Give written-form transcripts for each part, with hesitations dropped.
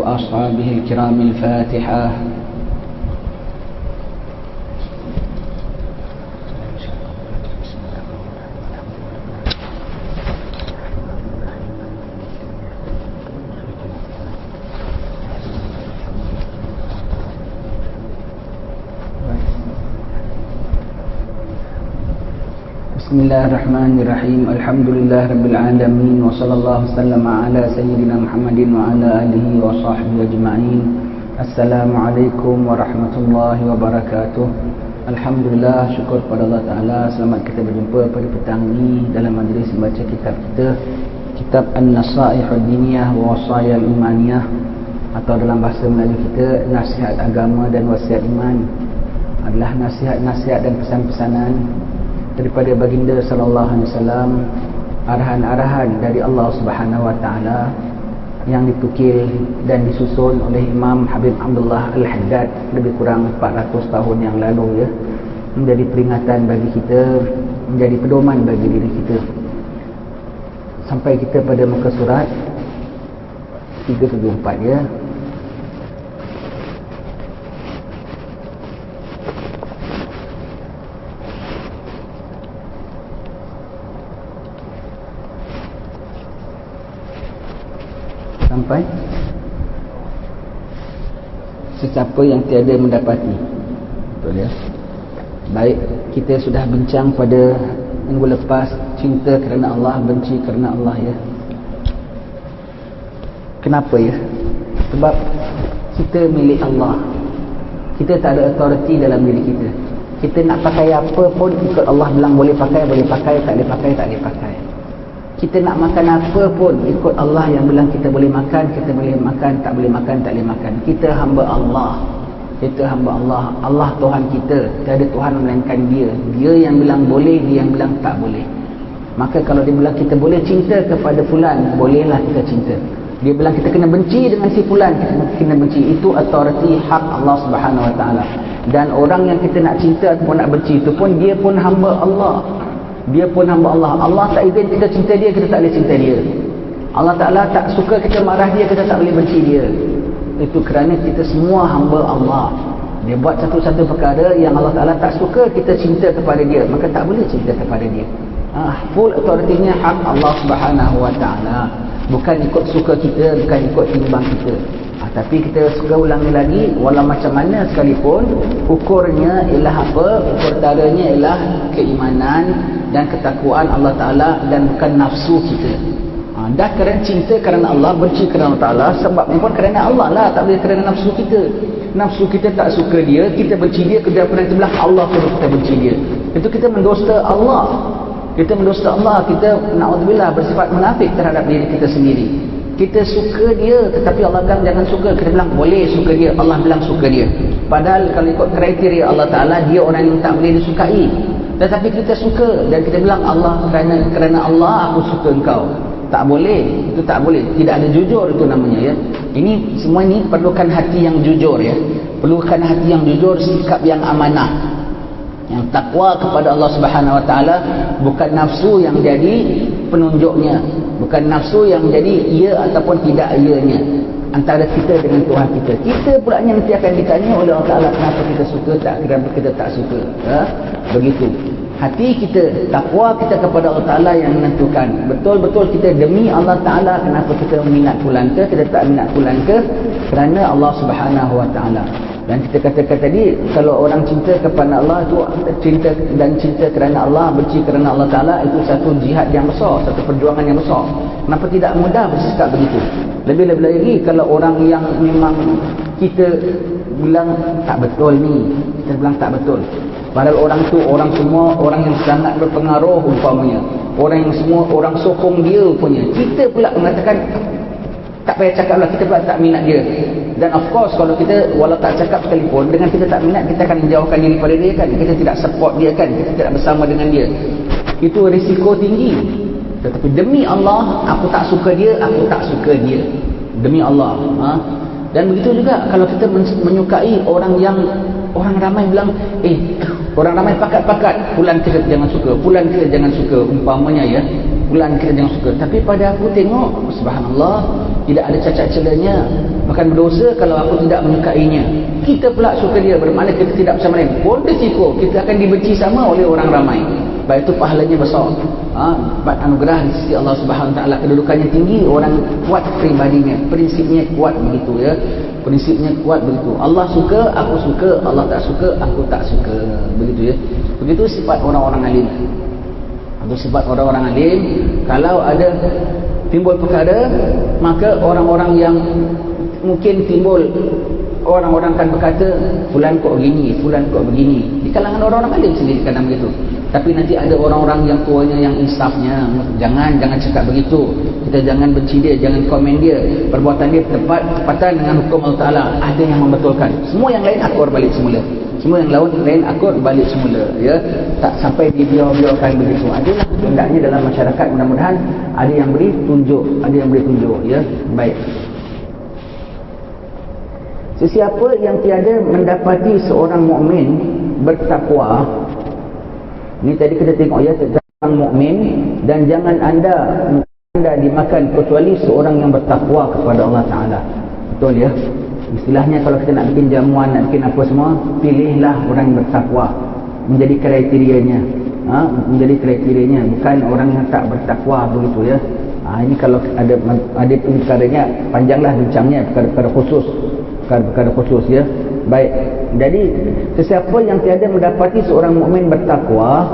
وأصحابه الكرام الفاتحة. Bismillahirrahmanirrahim. Alhamdulillah rabbil alamin wa sallallahu sallama ala sayyidina Muhammadin wa ala alihi wa sahbihi ajma'in. Assalamualaikum warahmatullahi wabarakatuh. Alhamdulillah, syukur pada Allah Ta'ala. Selamat kita berjumpa pada petang ini dalam majlis membaca kitab kita, kitab An-Nasaihud Diniyah wa Wasaya Imaniyah, atau dalam bahasa Melayu kita, nasihat agama dan wasiat iman. Adalah nasihat-nasihat dan pesan-pesanan daripada baginda sallallahu alaihi wasallam, arahan-arahan dari Allah Subhanahu wa taala yang ditukil dan disusun oleh Imam Habib Abdullah Al-Haddad lebih kurang 400 tahun yang lalu, ya, menjadi peringatan bagi kita, menjadi pedoman bagi diri kita, sampai kita pada muka surat 374, ya. Sampai sesiapa yang tiada mendapati. Betul, ya. Baik, kita sudah bincang pada minggu lepas cinta kerana Allah, benci kerana Allah, ya. Kenapa, ya? Sebab kita milik Allah. Kita tak ada authority dalam diri kita. Kita nak pakai apa pun ikut Allah bilang boleh pakai, tak boleh pakai. Kita nak makan apa pun ikut Allah yang bilang kita boleh makan, tak boleh makan. Kita hamba Allah. Allah Tuhan kita. Tiada Tuhan melainkan Dia. Dia yang bilang boleh, Dia yang bilang tak boleh. Maka kalau Dia bilang kita boleh cinta kepada fulan, bolehlah kita cinta. Dia bilang kita kena benci dengan si fulan, kita kena benci. Itu authority hak Allah Subhanahu wa taala. Dan orang yang kita nak cinta ataupun nak benci itu pun dia pun hamba Allah. Dia pun hamba Allah. Allah tak izin kita cinta dia, kita tak boleh cinta dia. Allah Ta'ala tak suka kita marah dia, kita tak boleh benci dia. Itu kerana kita semua hamba Allah. Dia buat satu-satu perkara yang Allah Ta'ala tak suka kita cinta kepada dia, maka tak boleh cinta kepada dia. Full authority-nya hak Allah Subhanahu wa ta'ala. Bukan ikut suka kita, bukan ikut timbang kita. Tapi kita suka ulangi lagi, walau macam mana sekalipun, ukurnya ialah apa? Ukur taranya ialah keimanan dan ketakwaan Allah Ta'ala, dan bukan nafsu kita. Dah kerana cinta kerana Allah, benci kerana Allah Ta'ala, sebabnya pun kerana Allah lah, tak boleh kerana nafsu kita. Nafsu kita tak suka dia, kita benci dia, kita pernah bilang Allah pun kita benci dia. Itu kita mendusta Allah. Kita mendusta Allah, kita na'udzubillah bersifat munafik terhadap diri kita sendiri. Kita suka dia, tetapi Allah bilang jangan suka. Kita bilang boleh suka dia, Allah bilang suka dia. Padahal kalau ikut kriteria Allah Ta'ala, dia orang yang tak boleh disukai. Tetapi kita suka dan kita bilang Allah, kerana Allah aku suka engkau. Tak boleh, itu tak boleh. Tidak ada jujur, itu namanya, ya. Ini semua ini perlukan hati yang jujur, ya. Perlukan hati yang jujur, sikap yang amanah, yang takwa kepada Allah Subhanahu wa taala, bukan nafsu yang jadi penunjuknya, bukan nafsu yang menjadi iya ataupun tidak iyanya antara kita dengan Tuhan kita. Kita pula nanti akan ditanya oleh Allah Ta'ala kenapa kita suka, kenapa kita tak suka, ya? Begitu. Hati kita, takwa kita kepada Allah Ta'ala yang menentukan. Betul-betul kita demi Allah Ta'ala, kenapa kita minat fulan ke, kita tak minat fulan ke, kerana Allah Subhanahu wa taala. Dan kita katakan tadi, kalau orang cinta kepada Allah itu cinta kerana Allah, benci kerana Allah Ta'ala, itu satu jihad yang besar, satu perjuangan yang besar. Kenapa tidak mudah bersikap begitu? Lebih-lebih lagi kalau orang yang memang kita bilang tak betul ni, kita bilang tak betul. Padahal orang tu, orang semua, orang yang sangat berpengaruh umpamanya, orang yang semua, orang sokong dia punya, kita pula mengatakan tak payah cakap lah, kita pula tak minat dia. Dan of course kalau kita walau tak cakap sekalipun, dengan kita tak minat, kita akan menjauhkan diri daripada dia, kan. Kita tidak support dia, kan. Kita tidak bersama dengan dia. Itu risiko tinggi. Tetapi demi Allah, aku tak suka dia, aku tak suka dia. Demi Allah. Dan begitu juga kalau kita menyukai orang yang orang ramai bilang, orang ramai pakat-pakat, fulan kita jangan suka, fulan kita jangan suka, umpamanya, ya. Fulan kita jangan suka. Tapi pada aku tengok, subhanallah, tidak ada cacat celanya. akan berdosa kalau aku tidak menyukainya. Kita pula suka dia, bermakna kita tidak bersama lain. Pun risiko kita akan dibenci sama oleh orang ramai. Baik itu pahalanya besar. Dapat anugerah di sisi Allah Subhanahu Wa Taala, kedudukannya tinggi, orang kuat pribadinya, prinsipnya kuat begitu ya. Prinsipnya kuat begitu. Allah suka, aku suka, Allah tak suka, aku tak suka. Begitu ya. Begitu sifat orang-orang alim. Itu sifat orang-orang alim. Kalau ada timbul perkara, maka orang-orang yang mungkin timbul, orang-orang akan berkata fulan kok begini, fulan kok begini. Di kalangan orang-orang alim sendiri kadang begitu. Tapi nanti ada orang-orang yang tuanya yang insafnya, jangan cakap begitu, kita jangan benci dia, jangan komen dia, perbuatan dia tepatan dengan hukum Allah Ta'ala. Ada yang membetulkan, semua yang lain akur balik semula, semua yang lain akur balik semula ya. Tak sampai dibiar-biarkan begitu. Adalah hendaknya dalam masyarakat, mudah-mudahan ada yang beri tunjuk, ya. Baik, sesiapa yang tiada mendapati seorang mukmin bertakwa, ini tadi kita tengok ya, tentang mukmin, dan jangan anda dimakan kecuali seorang yang bertakwa kepada Allah Ta'ala. Betul ya. Istilahnya kalau kita nak bikin jamuan, nak bikin apa semua, pilihlah orang yang bertakwa, menjadi kriterianya. Menjadi kriterianya, bukan orang yang tak bertakwa begitu ya. Ini kalau ada perkaranya, panjanglah bincangnya, perkara khusus ya. Baik, jadi sesiapa yang tiada mendapati seorang mukmin bertakwa,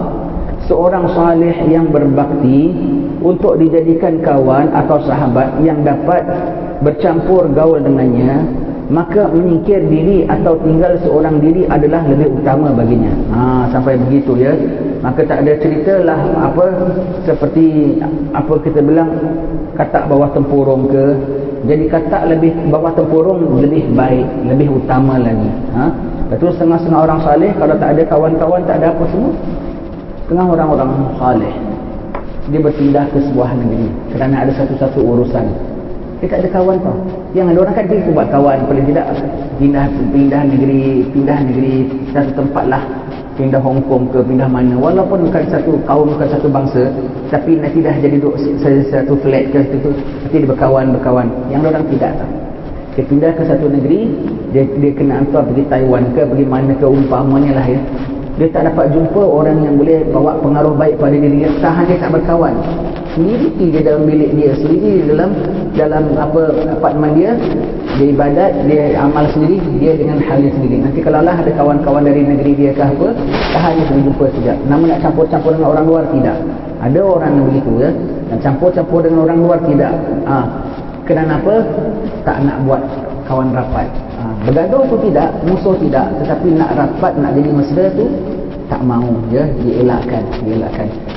seorang salih yang berbakti untuk dijadikan kawan atau sahabat yang dapat bercampur gaul dengannya, maka menyingkir diri atau tinggal seorang diri adalah lebih utama baginya. Sampai begitu ya. Maka tak ada ceritalah seperti kita bilang katak bawah tempurung ke. Jadi katak lebih bawah tempurung lebih baik, lebih utama lagi. Betul, setengah-setengah orang saleh kalau tak ada kawan-kawan, tak ada apa semua. Setengah orang-orang saleh dia berpindah ke sebuah negeri kerana ada satu-satu urusan. Dia tak ada kawan tau. Yang ada orang kan dia buat kawan, paling tidak pindah negeri satu tempat lah, pindah Hong Kong ke pindah mana, walaupun bukan satu kaum, bukan satu bangsa, tapi nanti dah jadi duduk satu flat ke situ, nanti dia berkawan. Yang orang tidak tahu. Dia pindah ke satu negeri, dia kena hantar pergi Taiwan ke, pergi mana ke, umpamanya lah ya. Dia tak dapat jumpa orang yang boleh bawa pengaruh baik pada diri dia, tahan dia tak berkawan. Sendiri dia dalam bilik dia, sendiri dalam apartmen dia ibadat, dia amal sendiri, dia dengan halnya sendiri. Nanti kalau lah ada kawan-kawan dari negeri dia ke apa, tahan dia boleh jumpa sekejap. Nama nak campur-campur dengan orang luar, tidak. Ada orang yang begitu ya, nak campur-campur dengan orang luar, tidak. Kenapa? Tak nak buat kawan rapat. Bergaduh tu tidak, musuh tidak, tetapi nak rapat, nak jadi mesra tu tak mau ya, dielakkan.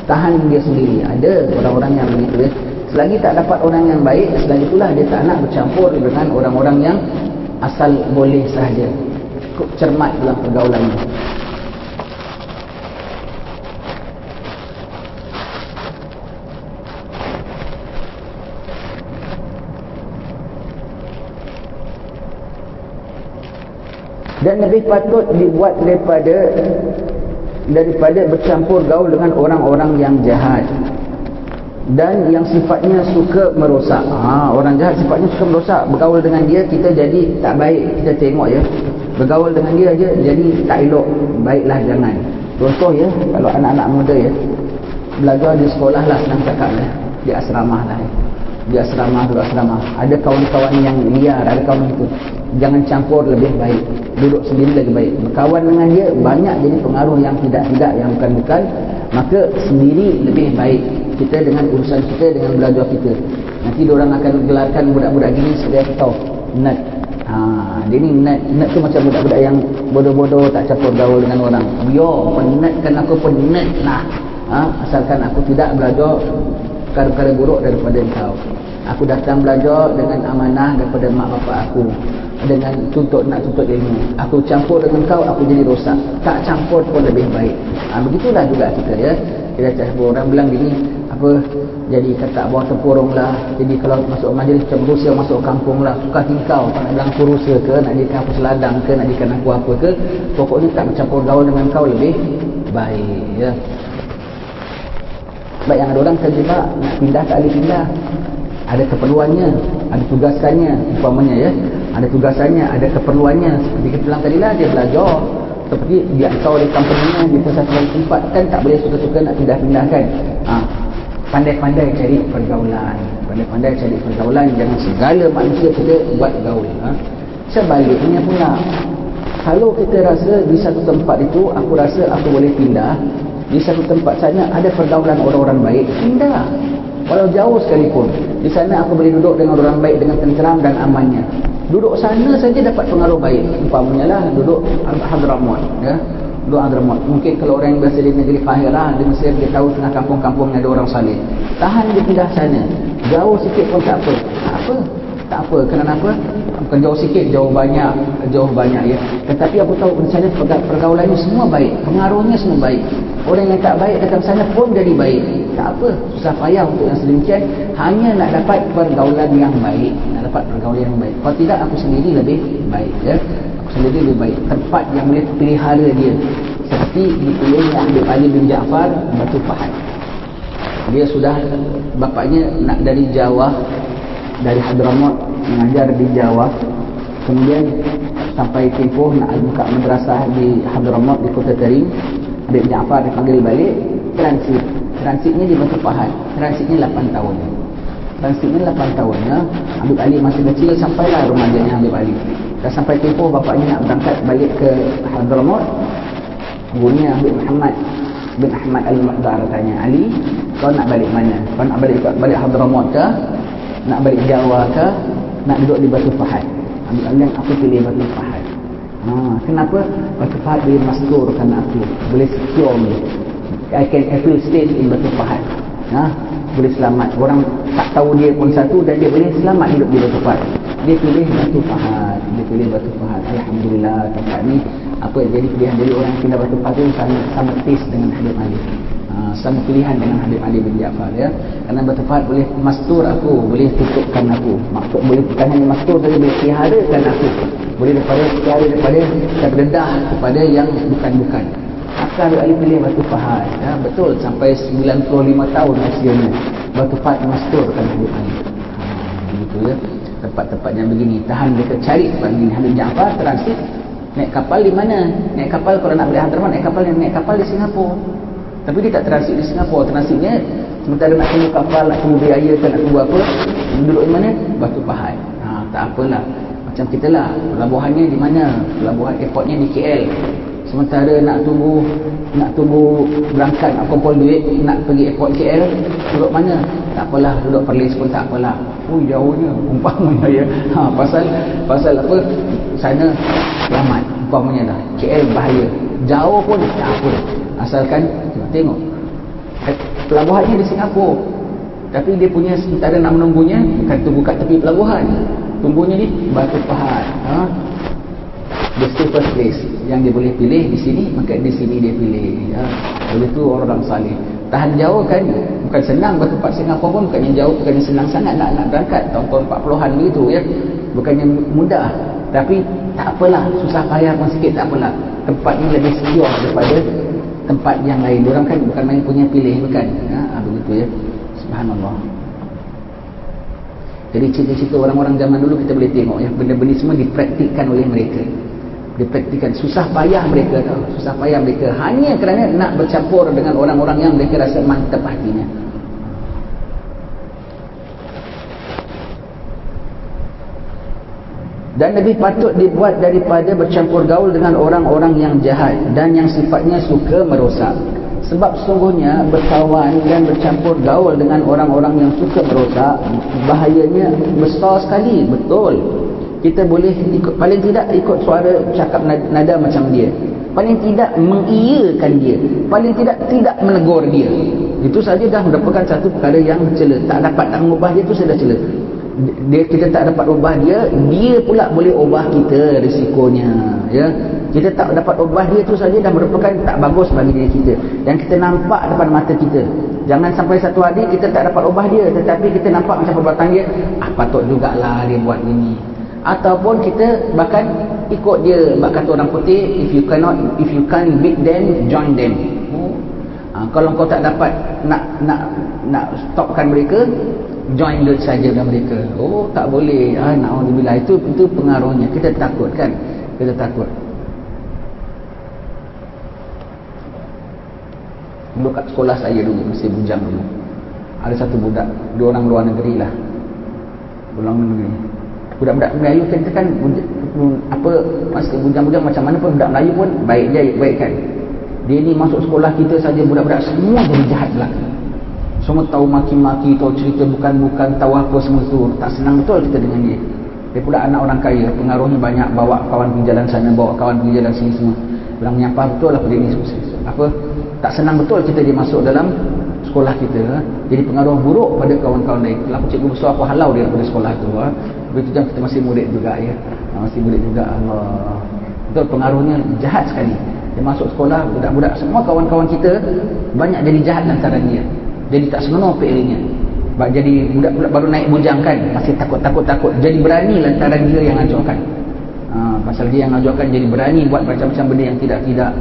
Tahan dia sendiri. Ada orang-orang yang begitu ya. Selagi tak dapat orang yang baik, selagi itulah dia tak nak bercampur dengan orang-orang yang asal boleh sahaja. Cukup cermat dalam pergaulannya. Dan lebih patut dibuat daripada bercampur gaul dengan orang-orang yang jahat dan yang sifatnya suka merosak. Orang jahat sifatnya suka merosak, bergaul dengan dia kita jadi tak baik. Kita tengok ya, bergaul dengan dia aja jadi tak elok. Baiklah jangan. Contoh ya, kalau anak-anak muda ya, belajar di sekolah lah, senang cakap lah, di asrama lah ya. Di asrama, duduk asrama, ada kawan-kawan yang liar, ada kawan itu, jangan campur, lebih baik duduk sendiri lagi baik. Berkawan dengan dia banyak jadi pengaruh yang tidak, yang bukan, maka sendiri lebih baik. Kita dengan urusan kita, dengan belajar kita. Nanti diorang akan gelarkan budak-budak gini sebagai tahu nerd. Dia ni nerd tu macam budak-budak yang bodoh-bodoh, tak campur gaul dengan orang. Yo, penatkan aku penat lah. Asalkan aku tidak belajar perkara-perkara buruk daripada engkau. Aku datang belajar dengan amanah daripada mak bapak aku, dengan nak tuntut ilmu. Aku campur dengan kau, aku jadi rosak. Tak campur pun lebih baik. Begitulah juga kita ya. Kita campur, orang bilang gini, jadi katak bawah tempurung lah. Jadi kalau masuk majlis macam Rusia, masuk kampung lah, suka tingkau. Nak bilang aku Rusia ke, nak jadikan aku seladang ke, nak jadikan aku apa ke, pokoknya tak bercampur gaul dengan kau lebih baik ya. Baik, yang ada orang terjebak nak pindah, tak boleh pindah, ada keperluannya, ada tugaskannya umpamanya ya. ada tugasannya, ada keperluannya. Seperti kita bilang tadi lah, dia belajar seperti dia tahu di company-nya di satu tempat kan, tak boleh suka-suka nak pindah-pindahkan. Pandai-pandai cari pergaulan, pandai-pandai cari pergaulan. Jangan segala manusia kita buat gaul. Sebaliknya pula, kalau kita rasa di satu tempat itu aku rasa aku boleh pindah, di satu tempat sana ada pergaulan orang-orang baik, pindah walau jauh sekalipun. Di sana aku boleh duduk dengan orang baik dengan tenteram dan amannya. Duduk sana saja dapat pengaruh baik. Umpamanya lah duduk Hadramaut, ya, duduk Hadramaut. Mungkin kalau orang yang biasa di negeri Kahirah di Mesir, dia tahu tengah kampung-kampung ada orang saleh, tahan dia pindah sana, jauh sikit pun tak apa. Tak apa. Kenapa? Bukan jauh sikit, jauh banyak ya. Tetapi aku tahu di sana pergaulannya semua baik, pengaruhnya semua baik. Orang yang tak baik datang sana pun jadi baik. Tak apa, susah payah untuk yang sedemikian. Hanya nak dapat pergaulan yang baik, Kalau tidak, aku sendiri lebih baik, ya. Aku sendiri lebih baik. Tempat yang boleh pelihara dia, seperti dipilihnya Habib Ali bin Ja'far Batu Pahat. Dia sudah, bapaknya nak dari Jawa, dari Hadramaut mengajar di Jawa, kemudian sampai tempoh nak buka madrasah di Hadramaut di Kota Tarim. Habib Ja'far dipanggil balik, transitnya di Batu Pahat, transitnya 8 tahun. Ya. Habib Ali masih kecil, sampailah remajanya Habib Ali. Dah sampai tempoh bapaknya nak berangkat balik ke Hadramaut. Gurunya Habib Muhammad bin Ahmad Al-Muhdar tanya, Ali, kau nak balik mana? Kau nak balik Hadramaut ke? Nak balik Jawa ke? Nak duduk di Batu Pahat? Habib Ali, aku pilih Batu Pahat. Kenapa? Batu Pahat boleh masturkan aku, boleh secure me. I can feel safe in Batu Pahat. Boleh selamat. Orang tak tahu dia pun satu, dan dia boleh selamat hidup di Batu Pahat. Dia pilih Batu Pahat. Alhamdulillah, tempat ni apa jadi pilihan dari orang yang pindah Batu Pahat itu sama taste dengan Habib Ali. Sama pilihan dengan Habib Ali bin Ja'far, ya. Kerana Batu Pahat boleh mastur aku, boleh tutupkan aku. Maksud boleh bukan hanya mastur saja, boleh peliharakan aku. Boleh daripada terdedah kepada yang bukan-bukan. Maka Habib Ali pilih Batu Pahat, ya. Betul, sampai 95 tahun usianya Batu Pahat masturkan Habib Ali. Begitu, ya. Tempat-tempat yang begini, tahan mereka cari tempat begini. Habib Ja'far transit, naik kapal di mana? Naik kapal kalau nak beli Hadramaut, naik kapal di Singapura. Tapi dia tak transit di Singapura. Transitnya sementara nak tunggu kapal, nak tunggu biaya ke, nak tunggu apa, duduk di mana? Batu Pahat. Tak apalah, macam kita lah, pelabuhannya di mana? Pelabuhan airportnya di KL. Sementara nak tunggu berangkat, nak kumpul duit, nak pergi airport KL, duduk mana? Tak apalah, duduk Perlis pun tak apalah. Jauhnya umpamanya, ya. Pasal apa? Sana selamat umpamanya dah. KL bahaya, jauh pun tak apa, asalkan tengok pelabuhannya di Singapura. Tapi dia punya sementara nak menunggunya, bukan tunggu kat tepi pelabuhan, tunggunya di Batu Pahat. The safest place yang dia boleh pilih di sini, maka di sini dia pilih, ya. Oleh itu orang saleh. Tahan jauh kan bukan senang. Batu Pahat Singapura pun bukannya jauh, bukannya senang sangat nak berangkat tahun-tahun 40-an begitu, ya. Bukannya mudah, tapi tak apalah, susah payah pun sikit tak apalah. Tempat ni lebih secure daripada tempat yang lain. Orang kan bukan main punya pilih, bukan, begitu, ya. Subhanallah. Jadi cerita-cerita orang-orang zaman dulu kita boleh tengok, ya, benda-benda semua dipraktikkan oleh mereka. Dipraktikkan, susah payah mereka hanya kerana nak bercampur dengan orang-orang yang mereka rasa mantap hatinya. Dan lebih patut dibuat daripada bercampur gaul dengan orang-orang yang jahat dan yang sifatnya suka merosak. Sebab sesungguhnya berkawan dan bercampur gaul dengan orang-orang yang suka merosak, bahayanya besar sekali. Betul, kita boleh ikut, paling tidak ikut suara cakap nada macam dia, paling tidak mengiyakan dia, paling tidak menegur dia. Itu saja dah merupakan satu perkara yang cela. Tak dapat nak mengubah dia, itu sudah cela. Kita tak dapat ubah dia pula boleh ubah kita, risikonya, ya. Kita tak dapat ubah dia, itu saja dah merupakan tak bagus bagi diri kita, dan kita nampak depan mata kita. Jangan sampai satu hari kita tak dapat ubah dia, tetapi kita nampak macam perbuatan dia, patut jugalah dia buat ini. Ataupun kita bahkan ikut dia. Kata orang putih, if you can't beat them, join them. Kalau kau tak dapat nak stopkan mereka, join dot saja dengan mereka. Oh, tak boleh. Na'udzubillah. Itu pengaruhnya. Kita takut kan? Kita takut. Dulu kat sekolah saya dulu, masih bujang dulu, ada satu budak, dua orang luar negeri lah, budak-budak Melayu kita kan apa, masih bujang-bujang macam mana pun budak Melayu pun baik kan. Dia ni masuk sekolah kita saja, budak-budak semua jadi jahat belaka. Semua tahu maki-maki, tahu cerita bukan-bukan, tahu apa semua tu. Tak senang betul kita dengan dia. Dia pula anak orang kaya, pengaruhnya banyak, bawa kawan pergi jalan sana, bawa kawan pergi jalan sini semua. Bilang menyampah betul lah dia ni. Apa, tak senang betul kita dia masuk dalam sekolah kita. Jadi pengaruh buruk pada kawan-kawan lain. Kalau cikgu besar aku halau dia daripada sekolah tu. Begitu jam kita masih murid juga ya. Masih murid juga. Allah. Betul, pengaruhnya jahat sekali. Dia masuk sekolah, budak-budak semua kawan-kawan kita banyak jadi jahat lantaran dia. Jadi tak senonoh PL-nya. Jadi budak-budak baru naik bujang kan, masih takut. Jadi berani lantaran dia yang ajarkan. Pasal dia yang ajarkan, jadi berani buat macam-macam benda yang tidak-tidak,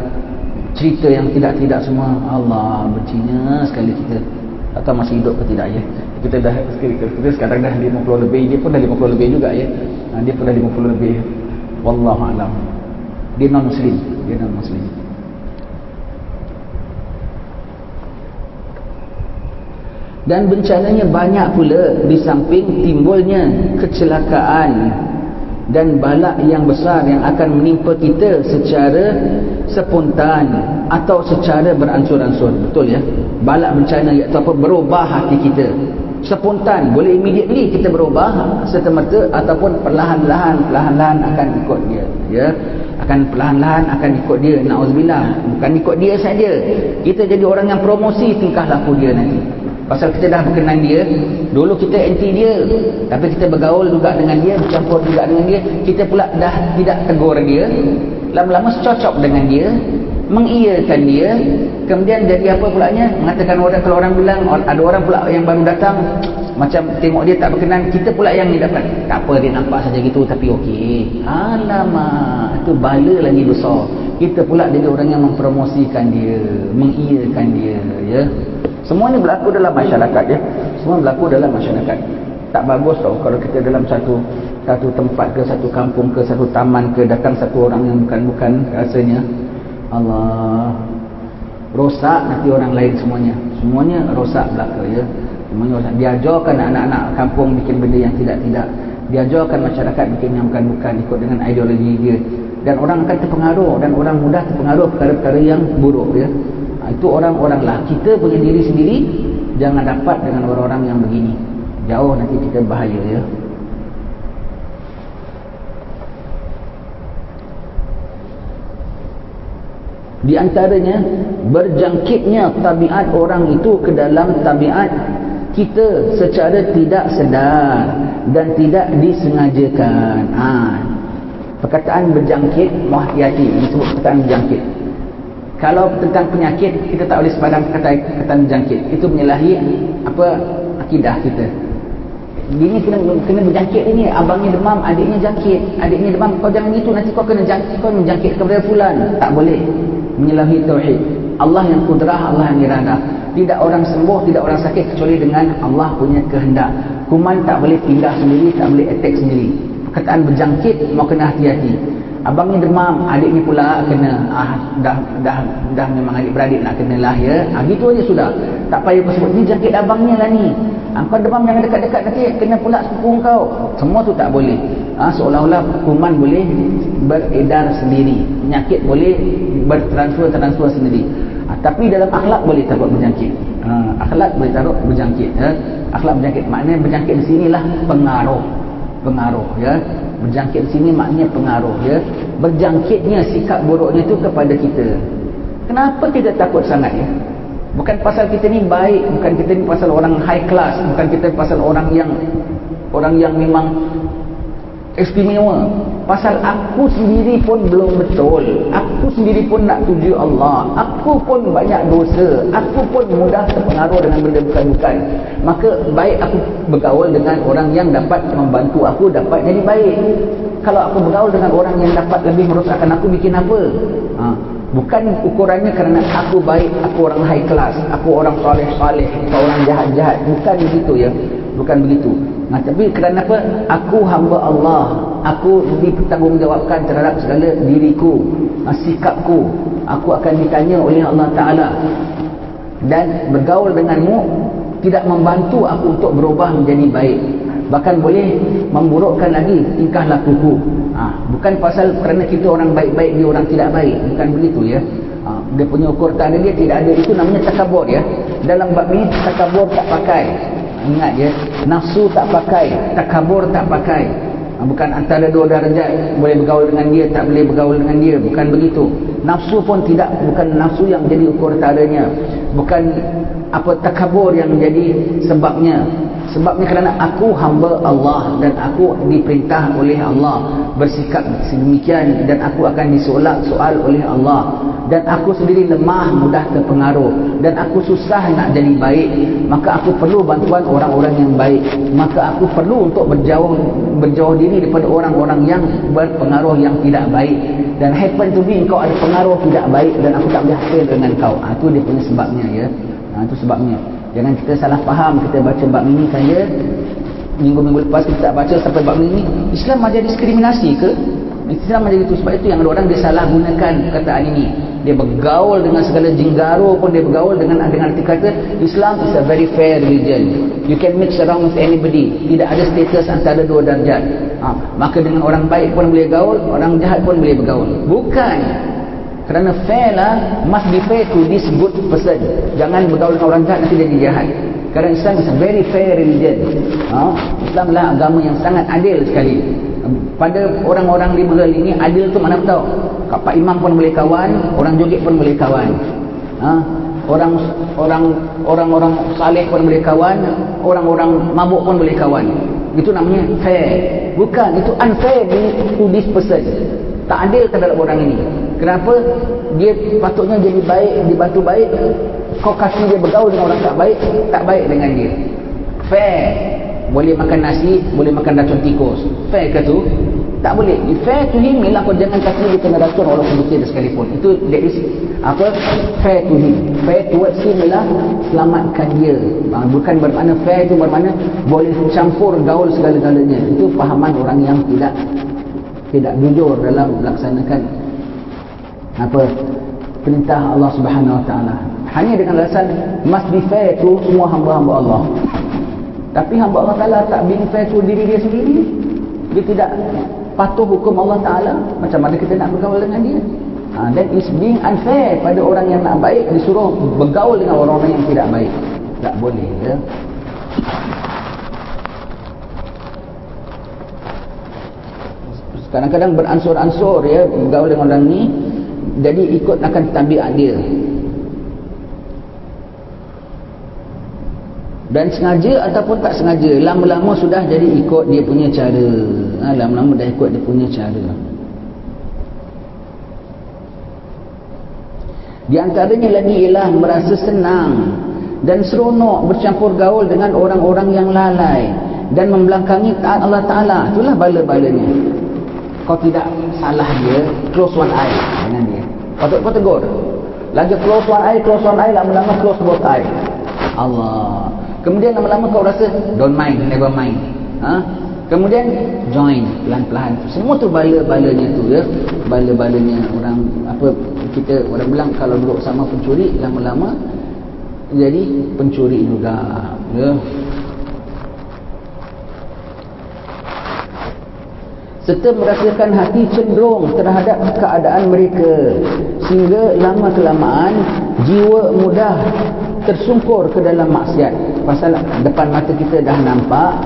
cerita yang tidak-tidak semua. Allah, bencinya sekali kita. Tak tahu masih hidup ke tidak ya. Kita sekarang dah 50 lebih, dia pun dah 50 lebih juga ya. Dia pun dah 50 lebih. Wallahu a'lam. Dia non muslim. Dan bencananya banyak pula, di samping timbulnya kecelakaan dan balak yang besar yang akan menimpa kita secara spontan atau secara beransur-ansur. Betul ya? Balak bencana iaitu apa? Berubah hati kita. Spontan, boleh immediately kita berubah serta-merta, ataupun perlahan-lahan akan ikut dia ya. Akan perlahan-lahan akan ikut dia. Na'udzubillah. Bukan ikut dia saja, kita jadi orang yang promosi tingkah laku dia nanti. Pasal kita dah berkenan dia, dulu kita anti dia, tapi kita bergaul juga dengan dia, bercampur juga dengan dia, kita pula dah tidak tegur dia, lama-lama secocok dengan dia, mengiyakan dia, kemudian jadi apa pulanya, mengatakan orang, kalau orang bilang ada orang pula yang baru datang, macam tengok dia tak berkenan, kita pula yang ni dapat, tak apa dia nampak saja gitu tapi okey. Alamak, itu bala lagi besar. Kita pula jadi orang yang mempromosikan dia, mengiyakan dia ya. Semua ni berlaku dalam masyarakat ya. Semua berlaku dalam masyarakat. Tak bagus tau kalau kita dalam satu tempat ke, satu kampung ke, satu taman ke, datang satu orang yang bukan rasanya. Allah, rosak nanti orang lain semuanya rosak belaka ya. Semuanya rosak. Diajarkan anak-anak kampung bikin benda yang tidak-tidak, diajarkan masyarakat bikin yang bukan-bukan ikut dengan ideologi dia, dan orang akan terpengaruh, dan orang mudah terpengaruh perkara-perkara yang buruk ya. Itu orang-orang lah. Kita punya diri sendiri jangan dapat dengan orang-orang yang begini. Jauh nanti kita bahaya ya. Di antaranya berjangkitnya tabiat orang itu ke dalam tabiat kita secara tidak sedar dan tidak disengajakan. Perkataan berjangkit, hati-hati disebut perkataan berjangkit. Kalau tentang penyakit, kita tak boleh sepadam perkataan berjangkit. Itu menyalahi apa, akidah kita. Ini kena berjangkit ini. Abangnya demam, adiknya jangkit. Adiknya demam, kau jangan gitu, nanti kau kena jangkit kepada fulan. Tak boleh. Menyalahi tauhid. Allah yang kudrah, Allah yang iradah. Tidak orang sembuh, tidak orang sakit kecuali dengan Allah punya kehendak. Kuman tak boleh pindah sendiri, tak boleh attack sendiri. Perkataan berjangkit mau kena hati-hati. Abangnya demam, adiknya pula kena. Dah memang adik-beradik nak kena lah ya. Gitu aja sudah. Tak payah kau sebut ni jangkit abangnya lah ni. Kau demam jangan dekat-dekat, nanti kena pula sepupu kau. Semua tu tak boleh. Seolah-olah kuman boleh beredar sendiri, penyakit boleh bertransfer sendiri. Tapi dalam akhlak boleh taruh berjangkit. Akhlak boleh taruh berjangkit ya. Akhlak berjangkit maknanya berjangkit di sinilah pengaruh ya. Berjangkit di sini maknanya pengaruh ya. Berjangkitnya sikap buruknya itu kepada kita. Kenapa kita takut sangat ya? Bukan pasal kita ni baik, bukan kita ni pasal orang high class, bukan kita pasal orang yang memang istimewa. Pasal aku sendiri pun belum betul. Aku sendiri pun nak tuju Allah. Aku pun banyak dosa. Aku pun mudah terpengaruh dengan benda bukan-bukan. Maka baik aku bergaul dengan orang yang dapat membantu aku dapat jadi baik. Kalau aku bergaul dengan orang yang dapat lebih merosakkan aku, bikin apa? Bukan ukurannya kerana aku baik, aku orang high class, aku orang saleh-saleh, atau orang jahat-jahat. Bukan begitu ya. bukan begitu. Tapi kerana apa? Aku hamba Allah, aku dipertanggungjawabkan terhadap segala diriku, sikapku, aku akan ditanya oleh Allah Ta'ala. Dan bergaul denganmu tidak membantu aku untuk berubah menjadi baik, bahkan boleh memburukkan lagi tingkah lakuku. Bukan pasal kerana kita orang baik-baik dia orang tidak baik, bukan begitu ya. Dia punya ukur tak ada, dia tidak ada, itu namanya takabur ya. Dalam bab ini takabur tak pakai, ingat ya, nafsu tak pakai, takabur tak pakai. Bukan antara dua darjat, boleh bergaul dengan dia, tak boleh bergaul dengan dia, bukan begitu. Nafsu pun tidak, bukan nafsu yang menjadi ukur tadarnya, bukan apa takabur yang menjadi sebabnya. Sebabnya kerana aku hamba Allah dan aku diperintah oleh Allah bersikap sedemikian, dan aku akan disoal oleh Allah, dan aku sendiri lemah, mudah terpengaruh, dan aku susah nak jadi baik, maka aku perlu bantuan orang-orang yang baik, maka aku perlu untuk berjauh diri daripada orang-orang yang berpengaruh yang tidak baik, dan happen to be kau ada pengaruh tidak baik dan aku tak boleh hasil dengan kau. Itu dia punya sebabnya ya. Itu sebabnya. Jangan kita salah faham, kita baca bab ini saja, minggu-minggu lepas kita tak baca sampai bab ini. Islam ajar diskriminasi ke? Islam ajar itu. Sebab itu yang ada orang dia salah gunakan perkataan ini. Dia bergaul dengan segala jinggaro pun dia bergaul dengan arti kata Islam is a very fair religion. You can mix around with anybody. Tidak ada status antara dua darjat. Maka dengan orang baik pun boleh gaul, orang jahat pun boleh bergaul. Bukan. Kerana fair lah, must be fair to this good person. Jangan bergaul dengan orang jahat nanti jadi jahat. Kerana Islam is a very fair religion. Islam lah agama yang sangat adil sekali. Pada orang-orang liberal ini, adil tu mana tahu? Pak imam pun boleh kawan, orang joget pun boleh kawan. Orang-orang saleh pun boleh kawan, orang-orang mabuk pun boleh kawan. Itu namanya fair. Bukan, itu unfair to this person. Tak adil terhadap orang ini. Kenapa? Dia patutnya jadi baik, dibantu baik, kau kasih dia bergaul dengan orang tak baik dengan dia. Fair. Boleh makan nasi, boleh makan racun tikus. Fair ke tu? Tak boleh. Fair to him ialah kau jangan kasih dia kena racun walaupun betul sekalipun. Itu that is apa? Fair to him. Fair towards him ialah selamatkan dia. Bukan bermakna fair itu bermakna boleh campur gaul segala-galanya. Itu fahaman orang yang tidak jujur dalam melaksanakan perintah Allah Subhanahu Wa Taala. Hanya dengan alasan must be fair to semua hamba-hamba Allah. Tapi hamba Allah Taala tak being fair to diri dia sendiri. Dia tidak patuh hukum Allah Taala. Macam mana kita nak bergaul dengan dia? That is being unfair pada orang yang nak baik, disuruh bergaul dengan orang-orang yang tidak baik. Tak boleh ya. Kadang-kadang beransur-ansur ya bergaul dengan orang ni, jadi ikut akan tabiat dia. Dan sengaja ataupun tak sengaja, lama-lama sudah jadi ikut dia punya cara. Lama-lama dah ikut dia punya cara. Di antaranya lagi ialah merasa senang dan seronok bercampur gaul dengan orang-orang yang lalai dan membelakangi taat Allah Ta'ala. Itulah bala-balanya. Kau tidak salah dia, close one eye dengan dia. Patut kau tegur. Lagi close one eye, lama-lama close both eye. Allah. Kemudian lama-lama kau rasa don't mind, never mind. Kemudian join pelan-pelan. Semua tu bala-balanya tu ya. Bala-balanya orang kita orang bilang kalau duduk sama pencuri, lama-lama jadi pencuri juga ya. Serta merasakan hati cenderung terhadap keadaan mereka, sehingga lama-kelamaan jiwa mudah tersungkur ke dalam maksiat. Pasal depan mata kita dah nampak,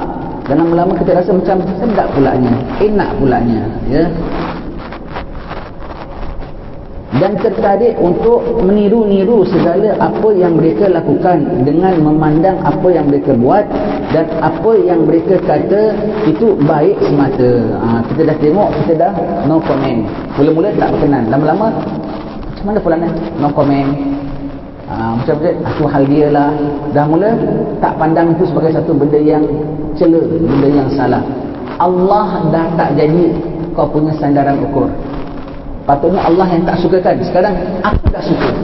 dan lama-lama kita rasa macam sedap pulanya, enak pulanya ya. Dan tertarik untuk meniru-niru segala apa yang mereka lakukan dengan memandang apa yang mereka buat dan apa yang mereka kata itu baik semata. Kita dah tengok, kita dah no comment. Mula-mula tak berkenan, lama-lama macam mana pula no comment. Macam itu hal dia lah. Dah mula tak pandang itu sebagai satu benda yang cela, benda yang salah. Allah dah tak jadi kau punya sandaran ukur. Patutnya Allah yang tak suka kan. Sekarang aku tak suka.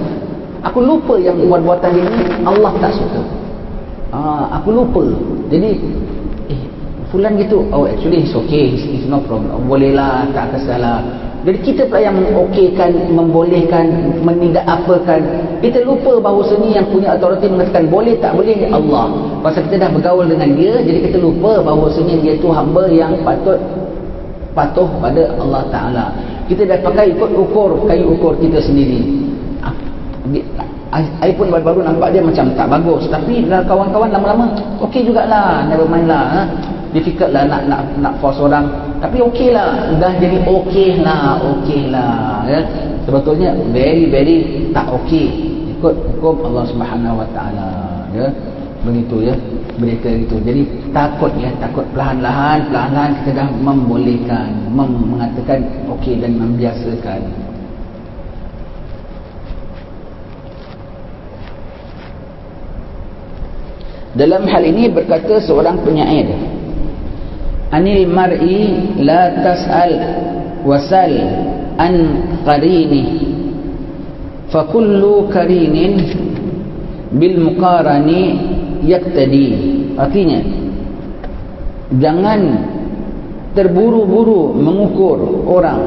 Aku lupa yang buat-buatan dia ni Allah tak suka. Aku lupa. Jadi fulan gitu, oh actually it's okay, it's no problem, boleh lah, tak kesalah. Jadi kita pula yang mengokeykan, membolehkan, menidak apakan. Kita lupa bahawasanya yang punya authority mengatakan boleh tak boleh Allah. Pasal kita dah bergaul dengan dia, jadi kita lupa bahawasanya dia tu hamba yang patuh pada Allah Ta'ala. Kita dah pakai ikut kayu ukur kita sendiri. I pun baru-baru nampak dia macam tak bagus, tapi kawan-kawan lama-lama okey jugalah, never mind lah. Difficult lah nak force orang, tapi okey lah, dah jadi okey lah ya. Sebetulnya very tak okey ikut hukum Allah Subhanahu Wa Taala ya. Begitu ya, berita itu. Jadi takut perlahan-lahan kita dah membolehkan, mengatakan okey dan membiasakan. Dalam hal ini berkata seorang penyair, anil mar'i la tas'al wasal an qarini fa kullu qarinin bil muqarani yaktadi. Artinya, jangan terburu-buru mengukur orang,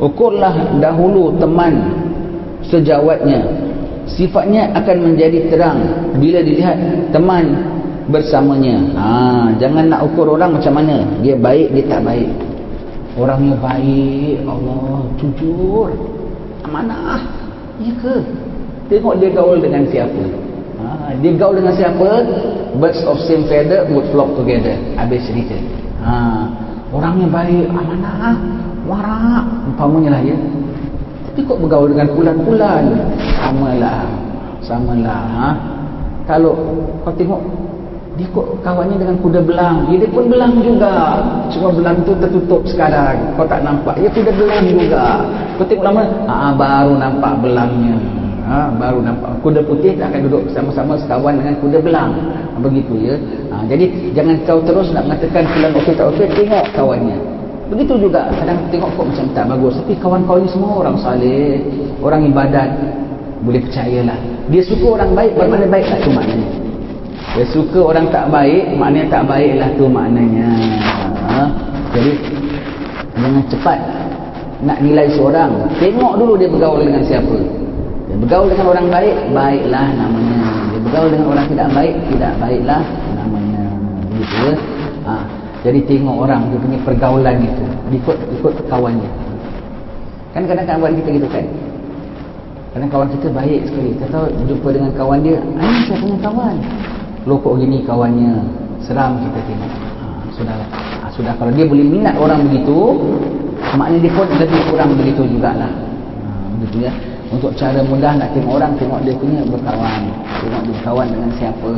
ukurlah dahulu teman sejawatnya, sifatnya akan menjadi terang bila dilihat teman bersamanya. Jangan nak ukur orang macam mana, dia baik dia tak baik. Orangnya baik, Allah, jujur, amanah, ya ke? Tengok dia gaul dengan siapa. Dia gaul dengan siapa, birds of same feather would flock together. Habis cerita. Orangnya baik, amanah, warak, umpamanya lah ya. Tapi kok bergaul dengan bulan-bulan, samalah. Kalau kau tengok dia kok kawannya dengan kuda belang, dia pun belang juga, cuma belang tu tertutup sekarang, kau tak nampak, ya kuda belang juga. Kau tengok lama, baru nampak belangnya. Baru nampak. Kuda putih tak akan duduk bersama-sama sekawan dengan kuda belang. Begitu ya. Jadi jangan kau terus nak mengatakan fulan okey tak okey, tengok kawannya. Begitu juga, kadang tengok kok macam tak bagus, tapi kawan-kawan ni semua orang saleh, orang ibadat, boleh percayalah. Dia suka orang baik, bermakna baik lah tu maknanya. Dia suka orang tak baik, maknanya tak baik lah tu maknanya. Jadi jangan cepat nak nilai seorang, tengok dulu dia bergaul dengan siapa. Dia bergaul dengan orang baik, baiklah namanya. Dia bergaul dengan orang tidak baik, tidak baiklah namanya. Begitu ya. Jadi tengok orang dia punya pergaulan itu, ikut kawannya. Kan kadang-kadang buat kita gitu kan. Kadang kawan kita baik sekali, kita tahu jumpa dengan kawan dia, ini saya punya kawan. Lokok gini kawannya, seram kita tengok. Sudahlah. Sudah, kalau dia boleh minat orang begitu, maknanya dia pun lebih kurang begitu jugalah. Begitu ya. Untuk cara mudah nak tengok orang, tengok dia punya berkawan. Tengok dia berkawan dengan siapa.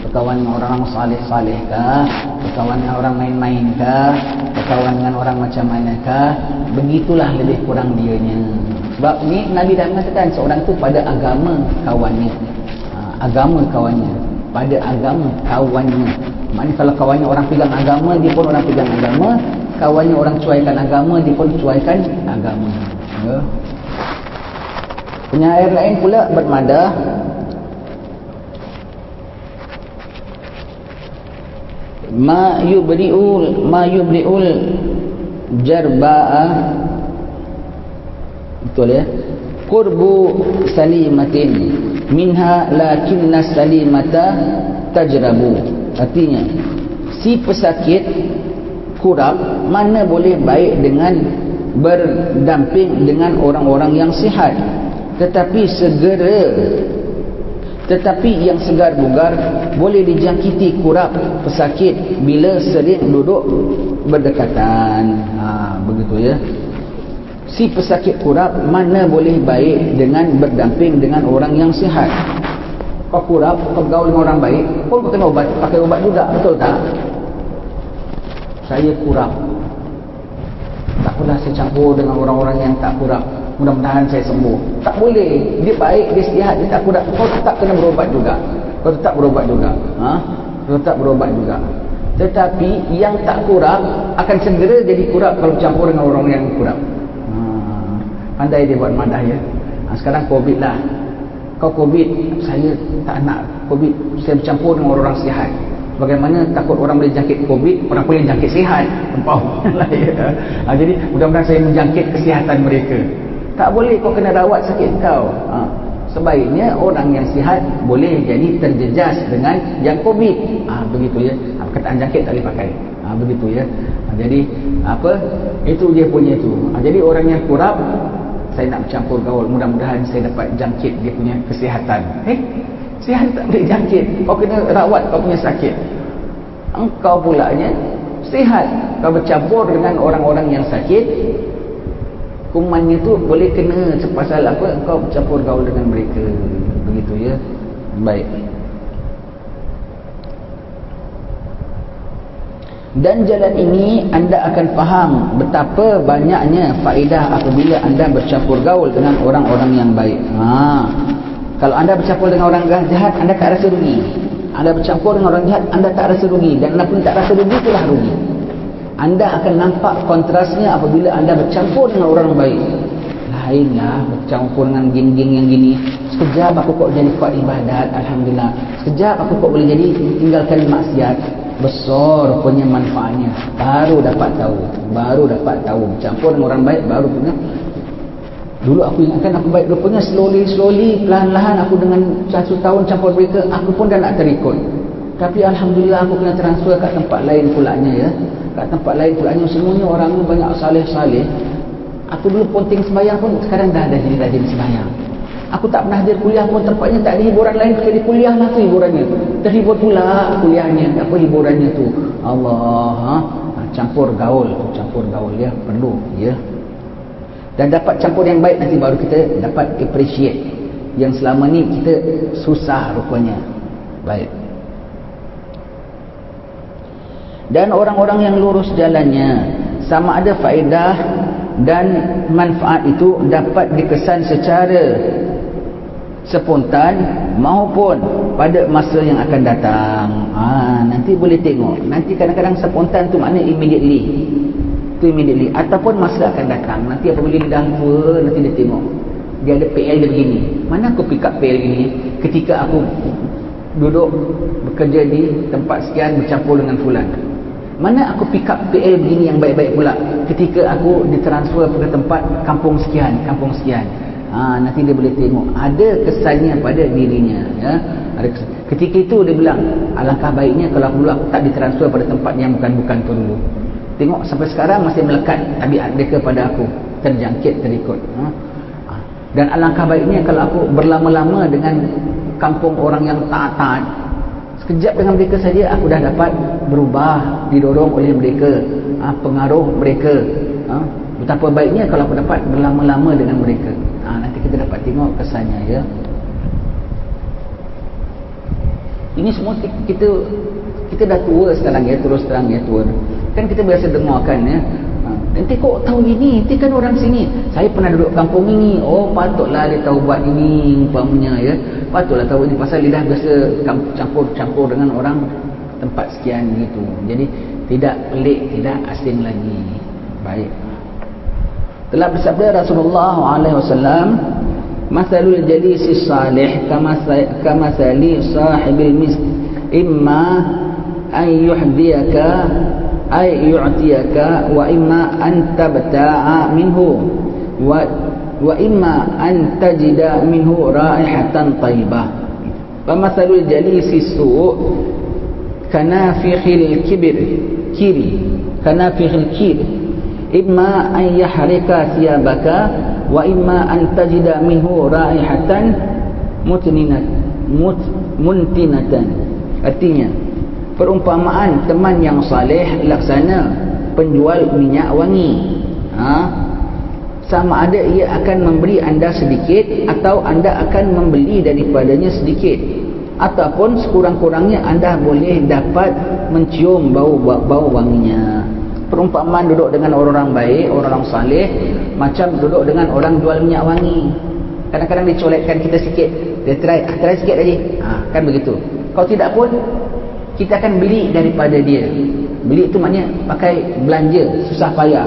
Berkawan dengan orang saleh-saleh kah? Berkawan dengan orang main-main kah? Berkawan dengan orang macam mana kah? Begitulah lebih kurang dianya. Sebab ni Nabi dah mengatakan seorang tu pada agama kawannya. Agama kawannya. Pada agama kawannya. Maknanya kalau kawannya orang pegang agama, dia pun orang pegang agama. Kawannya orang cuaikan agama, dia pun cuaikan agama. Ya. Penyair lain pula bermadah, ma yubri'ul jarba'a, betul ya, qurbu salimatin minha lakinna salimata tajrabu. Artinya, si pesakit kurap mana boleh baik dengan berdamping dengan orang-orang yang sihat. Tetapi yang segar bugar boleh dijangkiti kurap pesakit bila sering duduk berdekatan. Begitu ya. Si pesakit kurap mana boleh baik dengan berdamping dengan orang yang sihat. Kau kurap, kau bergaul dengan orang baik, pun kau kena obat, pakai obat juga, betul tak? Saya kurap, tak pernah saya campur dengan orang-orang yang tak kurap. Mudah-mudahan saya sembuh. Tak boleh. Dia baik, dia sihat, dia tak kurap. Kau tetap kena berobat juga. Kau tetap berobat juga. Kau tetap berobat juga. Tetapi yang tak kurap akan segera jadi kurap kalau campur dengan orang yang kurap. Pandai dia buat madah ya. Sekarang COVID lah. Kau COVID, saya tak nak COVID, saya bercampur dengan orang-orang sihat. Bagaimana takut orang boleh jangkit COVID, orang boleh jangkit sihat. Jadi mudah-mudahan saya menjangkit kesihatan mereka. Tak boleh kau kena rawat sakit kau. Sebaiknya orang yang sihat boleh jadi terjejas dengan yang COVID. Begitu ya. Perkataan jangkit tak boleh pakai. Begitu ya. Jadi itu dia punya itu. Jadi orang yang kurap, saya nak bercampur gaul, mudah-mudahan saya dapat jangkit dia punya kesihatan. Sihat tak boleh jangkit, kau kena rawat kau punya sakit. Engkau pulanya sihat, kau bercampur dengan orang-orang yang sakit, kumannya tu boleh kena sepasal apa engkau bercampur gaul dengan mereka. Begitu ya. Baik. Dan jalan ini anda akan faham betapa banyaknya faedah apabila anda bercampur gaul dengan orang-orang yang baik. Kalau anda bercampur dengan orang jahat, anda tak rasa rugi. Anda bercampur dengan orang jahat, anda tak rasa rugi. Dan anda pun tak rasa rugi, itulah rugi. Anda akan nampak kontrasnya apabila anda bercampur dengan orang baik. Lainlah bercampur dengan geng-geng yang gini. Sekejap aku kok jadi kuat ibadat, alhamdulillah. Sekejap aku kok boleh jadi tinggalkan maksiat. Besar punya manfaatnya. Baru dapat tahu. Bercampur dengan orang baik, baru punya. Dulu aku ingatkan aku baik, rupanya slowly, perlahan-lahan aku dengan 1 tahun campur mereka, aku pun dah nak terikut. Tapi alhamdulillah aku kena transfer kat tempat lain pulanya ya. Kat tempat lain pulanya semuanya orang banyak saleh-saleh. Aku dulu ponting sembahyang pun sekarang dah ada jadi rajin sembahyang. Aku tak pernah hadir kuliah pun tempatnya tak ada hiburan lain kecuali kuliah lah tu hiburannya. Terhibur pula kuliahnya, apa hiburannya tu. Allah, campur gaul ya, perlu ya. Dan dapat campur yang baik nanti baru kita dapat appreciate yang selama ni kita susah rupanya. Baik. Dan orang-orang yang lurus jalannya, sama ada faedah dan manfaat itu dapat dikesan secara spontan maupun pada masa yang akan datang. Nanti boleh tengok. Nanti kadang-kadang spontan tu maknanya immediately. Ataupun masa akan datang. Nanti apabila dia dah tua, nanti dia tengok. Dia ada PL dia begini. Mana aku pick up PL begini? Ketika aku duduk bekerja di tempat sekian bercampur dengan fulan. Mana aku pick up PL begini yang baik-baik pula ketika aku ditransfer ke tempat kampung sekian. Nanti dia boleh tengok ada kesannya pada dirinya ya. Ketika itu dia bilang, alangkah baiknya kalau dulu aku tak ditransfer pada tempat yang bukan-bukan tu dulu. Tengok sampai sekarang masih melekat tabiat mereka pada aku, terjangkit, terikut. Dan alangkah baiknya kalau aku berlama-lama dengan kampung orang yang taat-taat, sekejap dengan mereka saja aku dah dapat berubah, didorong oleh mereka, pengaruh mereka. Betapa baiknya kalau aku dapat berlama-lama dengan mereka. Nanti kita dapat tengok kesannya ya. Ini semua kita dah tua sekarang ya, terus terang ya, tua. Kan kita biasa dengarkan ya, nanti kok tahu ini, nanti kan orang sini, saya pernah duduk kampung ini, patutlah dia tahu buat ini umpamanya ya, patutlah tahu ini pasal dia dah biasa campur dengan orang tempat sekian gitu. Jadi tidak pelik, tidak asing lagi. Baik. Telah bersabda Rasulullah SAW, masalul jalisi salih kamasali sahibil misk, imma an yuhdiyaka ay yu'tiyaka wa imma an tabta'a minhu wa imma an tajida minhu raihatan tayyibah. Wa masalul jalisi su' kanafikhil kir imma an yahrika thiyabaka wa imma an tajida minhu raihatan muntinatan. Artinya, perumpamaan teman yang saleh laksana penjual minyak wangi. Sama ada ia akan memberi anda sedikit atau anda akan membeli daripadanya sedikit, ataupun sekurang-kurangnya anda boleh dapat mencium bau wanginya. Perumpamaan duduk dengan orang-orang baik, orang-orang saleh, macam duduk dengan orang jual minyak wangi. Kadang-kadang dia colekkan kita sikit, dia try sikit lagi, kan begitu. Kalau tidak pun kita akan beli daripada dia. Beli itu maknanya pakai belanja, susah payah.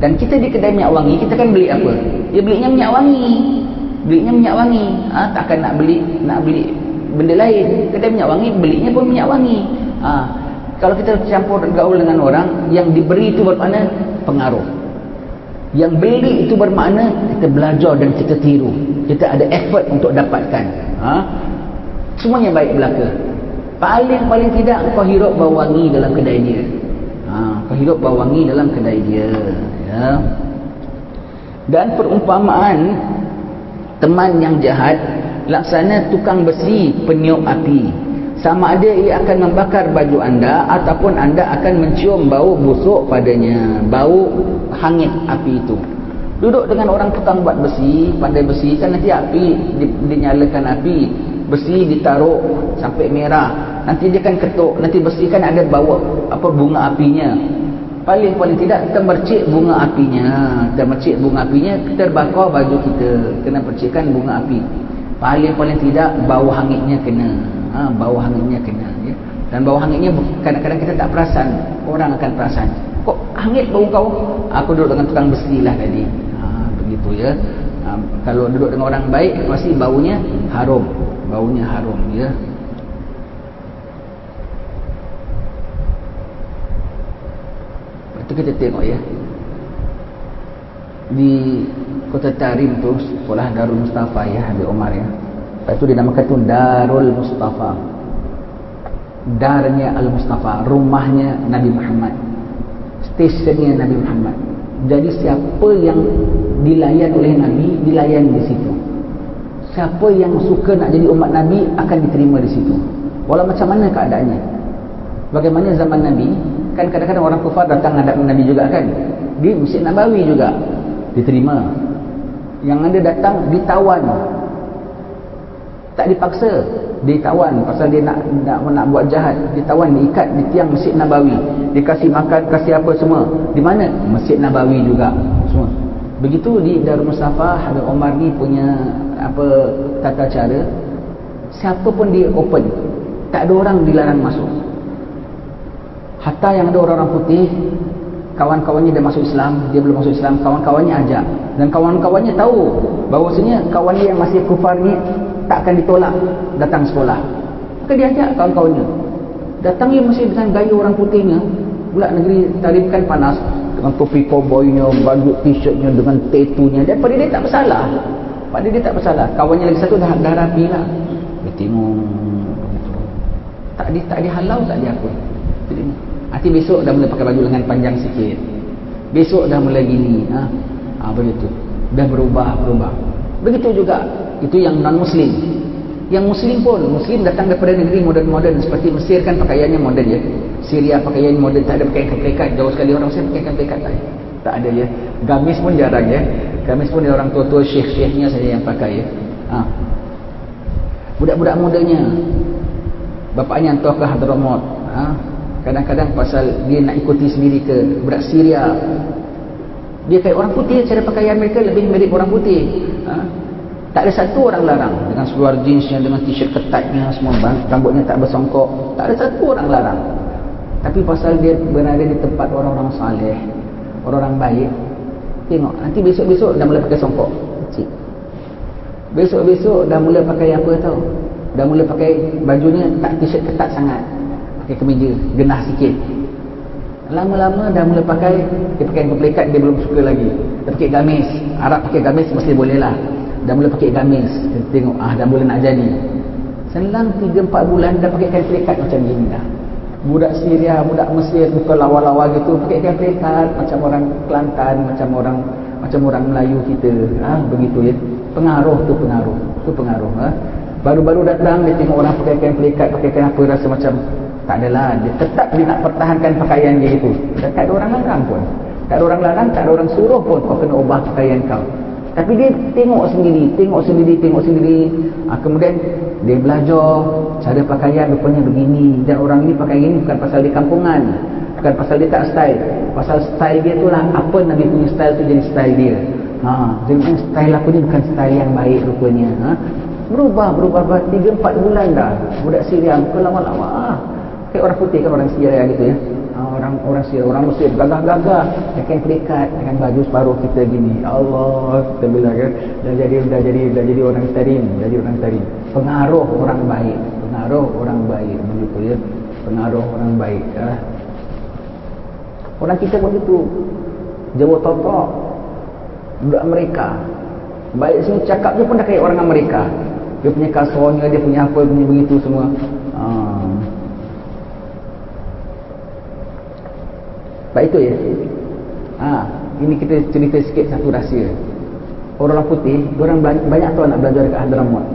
Dan kita di kedai minyak wangi, kita kan beli apa? Dia belinya minyak wangi. Takkan nak beli benda lain. Kedai minyak wangi, belinya pun minyak wangi. Kalau kita campur gaul dengan orang, yang diberi itu bermakna pengaruh, yang beli itu bermakna kita belajar dan kita tiru, kita ada effort untuk dapatkan. Semuanya baik belaka. Paling tidak kau hirup bau wangi dalam kedai dia. Kau hirup bau wangi dalam kedai dia, ya. Dan perumpamaan teman yang jahat laksana tukang besi peniup api. Sama ada ia akan membakar baju anda ataupun anda akan mencium bau busuk padanya, bau hangit api itu. Duduk dengan orang tukang buat besi, pandai besi, kan nanti api dinyalakan api, besi ditaruh sampai merah, nanti dia kan ketuk, nanti besi kan ada bau bunga apinya. Paling tidak kita mercik bunga apinya, kita bakar baju kita, kena percikkan bunga api. Paling tidak bau hangitnya kena. Bau hangitnya kena, ya. Dan bau hangitnya kadang-kadang kita tak perasan, orang akan perasan. Kok hangit bau kau? Aku duduk dengan tukang besi lah tadi. Begitu, ya. Kalau duduk dengan orang baik pasti baunya harum, ya. Itu kita tengok, ya, di Kota Tarim tu sekolah Darul Mustafa, ya, Habib Omar, ya. Lepas tu dinamakan tu Darul Mustafa, darnya Al-Mustafa, rumahnya Nabi Muhammad, stasiunnya Nabi Muhammad. Jadi siapa yang dilayan oleh Nabi, dilayan di situ. Siapa yang suka nak jadi umat Nabi akan diterima di situ, walau macam mana keadaannya. Bagaimana zaman Nabi, kan kadang-kadang orang kufar datang hadap Nabi juga, kan, di Masjid Nabawi juga diterima. Yang ada datang ditawan, tak dipaksa, ditawan pasal dia nak buat jahat, ditawan, diikat di tiang Masjid Nabawi, dikasih makan, kasih apa semua. Di mana? Masjid Nabawi juga semua. Begitu di Darul Mustafa, Habib Omar ni punya tata cara, siapa pun dia open, tak ada orang dilarang masuk. Hatta yang ada orang putih, kawan-kawannya dia masuk Islam, dia belum masuk Islam, kawan-kawannya ajak, dan kawan-kawannya tahu bahawasanya kawan dia yang masih kufar ni tak akan ditolak datang sekolah, maka dia ajak kawan-kawannya datang. Dia masih dengan gaya orang putihnya, pula negeri Tarim kan panas, dengan topi cowboynya, baju t-shirtnya, dengan tattoonya. Dan pada dia tak bersalah, kawannya lagi satu dah rapi lah. Dia tengok tak dihalau, tak dia apa. Nanti besok dah mula pakai baju lengan panjang sikit, besok dah mula gini, begitu, dah berubah. Begitu juga itu yang non-Muslim. Yang Muslim pun, Muslim datang daripada negeri moden-moden seperti Mesir, kan pakaiannya moden, ya. Syria pakaian moden, tak ada pakaian keplekat. Jauh sekali orang Mesir pakai keplekat, tak ada, ya. Gamis pun jarang, ya. Gamis pun orang tua-tua, syekh-syekhnya saja yang pakai, ya. Budak-budak mudanya, bapaknya hantar ke Hadramaut, kadang-kadang pasal dia nak ikuti sendiri ke budak Syria, dia kayak orang putih, cara pakaian mereka lebih mirip orang putih. Tak ada satu orang larang, dengan seluar jeansnya, dengan t-shirt ketatnya, semua rambutnya tak bersongkok, tak ada satu orang larang. Tapi pasal dia berada di tempat orang-orang saleh, orang-orang baik, tengok nanti besok-besok dah mula pakai songkok kecil, besok-besok dah mula pakai apa tahu, dah mula pakai bajunya tak t-shirt ketat sangat, pakai kemeja genah sikit. Lama-lama dah mula pakai, dia pakai keplekat, dia belum suka lagi, dia pakai gamis. Arab pakai gamis mesti boleh lah, dah mula pakai gamis. Kita tengok, dah mula nak jadi. Selang 3-4 bulan dah pakai kain pelikat macam ni dah. Budak Syria, budak Mesir, bukan lawa-lawa gitu, pakai kain pelikat macam orang Kelantan, macam orang Melayu kita. Begitu, ya. Pengaruh. Baru-baru datang dia tengok orang pakai kain pelikat, pakai kain apa, rasa macam tak adalah, dia tetap dia nak pertahankan pakaian dia itu. Dan tak ada orang larang pun, tak ada orang suruh pun kau kena ubah pakaian kau. Tapi dia tengok sendiri. Kemudian dia belajar cara pakaian rupanya begini, dan orang ini pakai gini bukan pasal dia kampungan, bukan pasal dia tak style, pasal style dia tu lah, apa Nabi punya style tu jadi style dia. Jadi style aku ni bukan style yang baik rupanya. Berubah 3-4 bulan dah budak Syria, bukan lama-lama. Kayak orang putih kan, orang Syria gitu, ya. orang Mesir gagah-gagah pakai pelikat dengan baju separuh kita gini. Allah, kita bilang kan dah jadi orang tarim, pengaruh orang baik begitu ya, pengaruh orang baik ya. Orang kita begitu, Jawa totok budak Amerika baik sini, cakapnya pun dah kayak orang Amerika, dia punya kasarnya, dia punya apa, punya begitu semua. Baik itu ya. Ini kita cerita sikit satu rahsia. Orang putih, orang banyak tahu nak belajar kat Hadramaut.